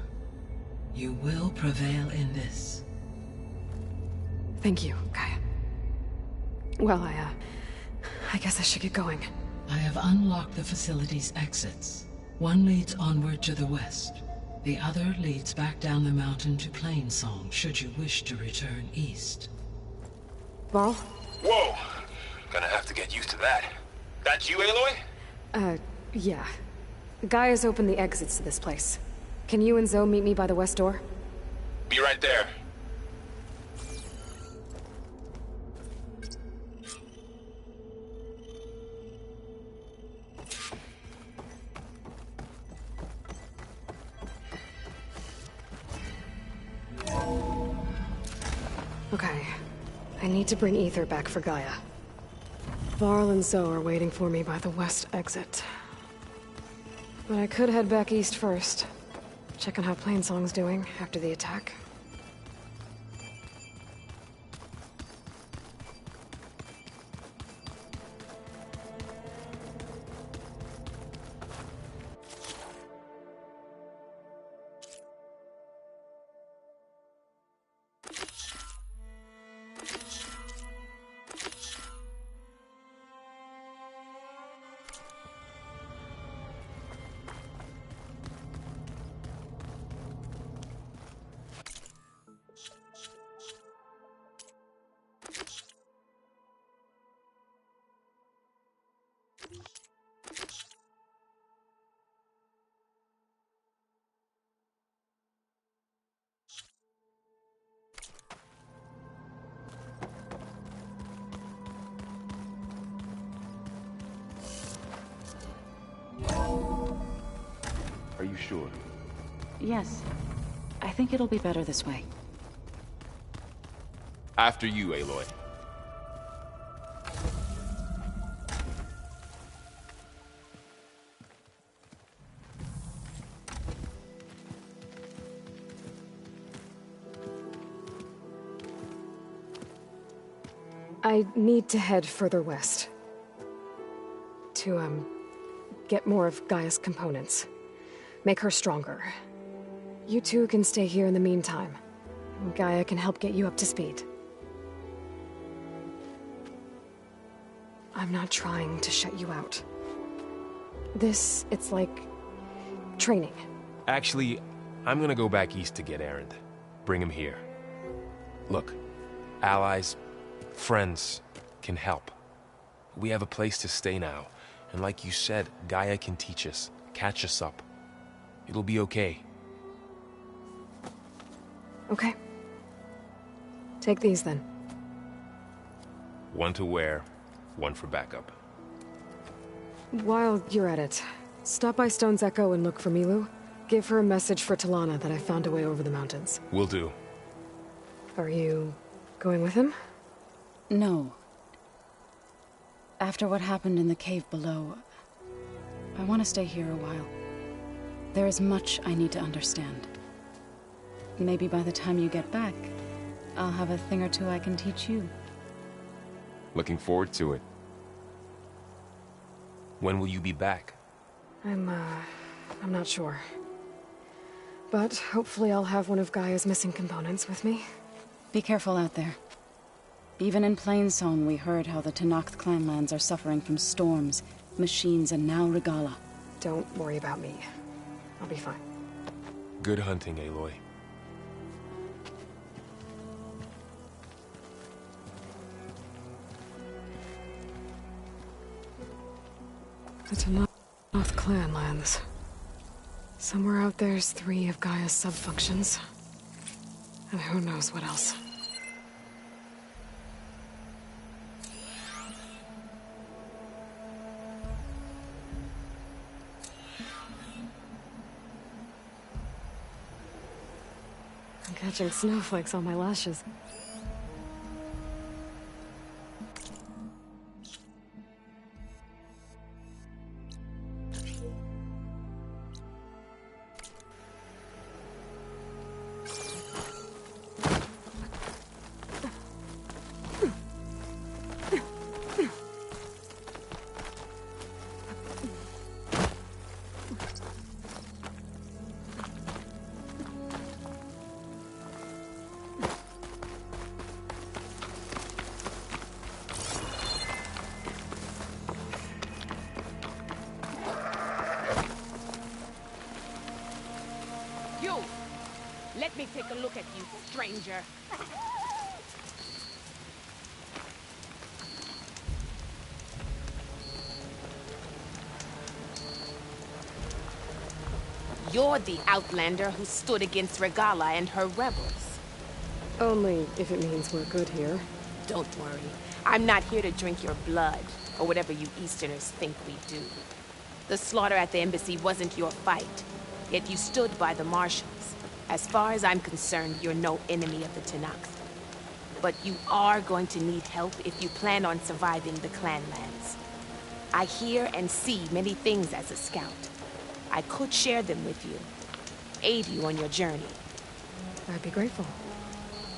You will prevail in this. Thank you, Gaia. Well, I guess I should get going. I have unlocked the facility's exits. One leads onward to the west. The other leads back down the mountain to Plainsong, should you wish to return east. Varl? Whoa! Gonna have to get used to that. That's you, Aloy? Yeah. Gaia's opened the exits to this place. Can you and Zoe meet me by the west door? Be right there. Okay. I need to bring Ether back for Gaia. Varl and Zoe are waiting for me by the west exit. But I could head back east first. Check on how Plainsong's doing after the attack. Are you sure? Yes. I think it'll be better this way. After you, Aloy. I need to head further west. To, get more of Gaia's components. Make her stronger. You two can stay here in the meantime. Gaia can help get you up to speed. I'm not trying to shut you out. It's like... training. Actually, I'm gonna go back east to get Erend. Bring him here. Look, allies, friends can help. We have a place to stay now, and like you said, Gaia can teach us, catch us up. It'll be okay. Okay. Take these then. One to wear, one for backup. While you're at it, stop by Stone's Echo and look for Milu. Give her a message for Talana that I found a way over the mountains. Will do. Are you going with him? No. After what happened in the cave below, I want to stay here a while. There is much I need to understand. Maybe by the time you get back, I'll have a thing or two I can teach you. Looking forward to it. When will you be back? I'm not sure. But hopefully I'll have one of Gaia's missing components with me. Be careful out there. Even in Plainsong, we heard how the Tenakth clanlands are suffering from storms, machines, and now Regalla. Don't worry about me. I'll be fine. Good hunting, Aloy. The Tenakth clanlands. Somewhere out there's 3 of Gaia's sub-functions. And who knows what else. I'm catching snowflakes on my lashes. You! Let me take a look at you, stranger. You're the Outlander who stood against Regala and her rebels. Only if it means we're good here. Don't worry. I'm not here to drink your blood, or whatever you Easterners think we do. The slaughter at the embassy wasn't your fight, yet you stood by the marshals. As far as I'm concerned, you're no enemy of the Tenakth. But you are going to need help if you plan on surviving the Clanlands. I hear and see many things as a scout. I could share them with you, aid you on your journey. I'd be grateful.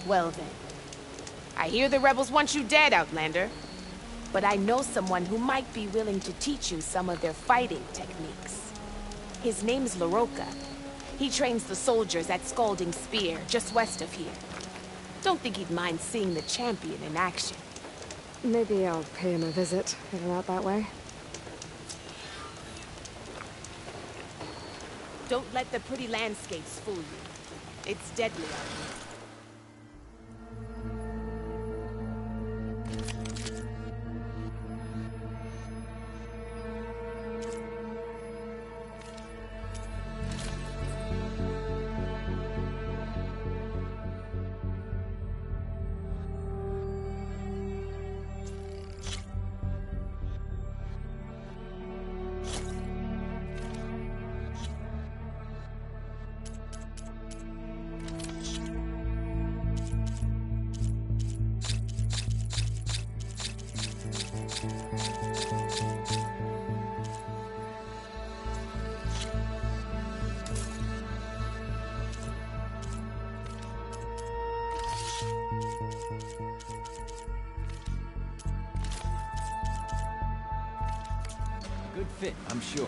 Well then. I hear the rebels want you dead, Outlander. But I know someone who might be willing to teach you some of their fighting techniques. His name's Laroka. He trains the soldiers at Scalding Spear, just west of here. Don't think he'd mind seeing the champion in action. Maybe I'll pay him a visit, if I'm out that way. Don't let the pretty landscapes fool you. It's deadly out here. Good fit, I'm sure.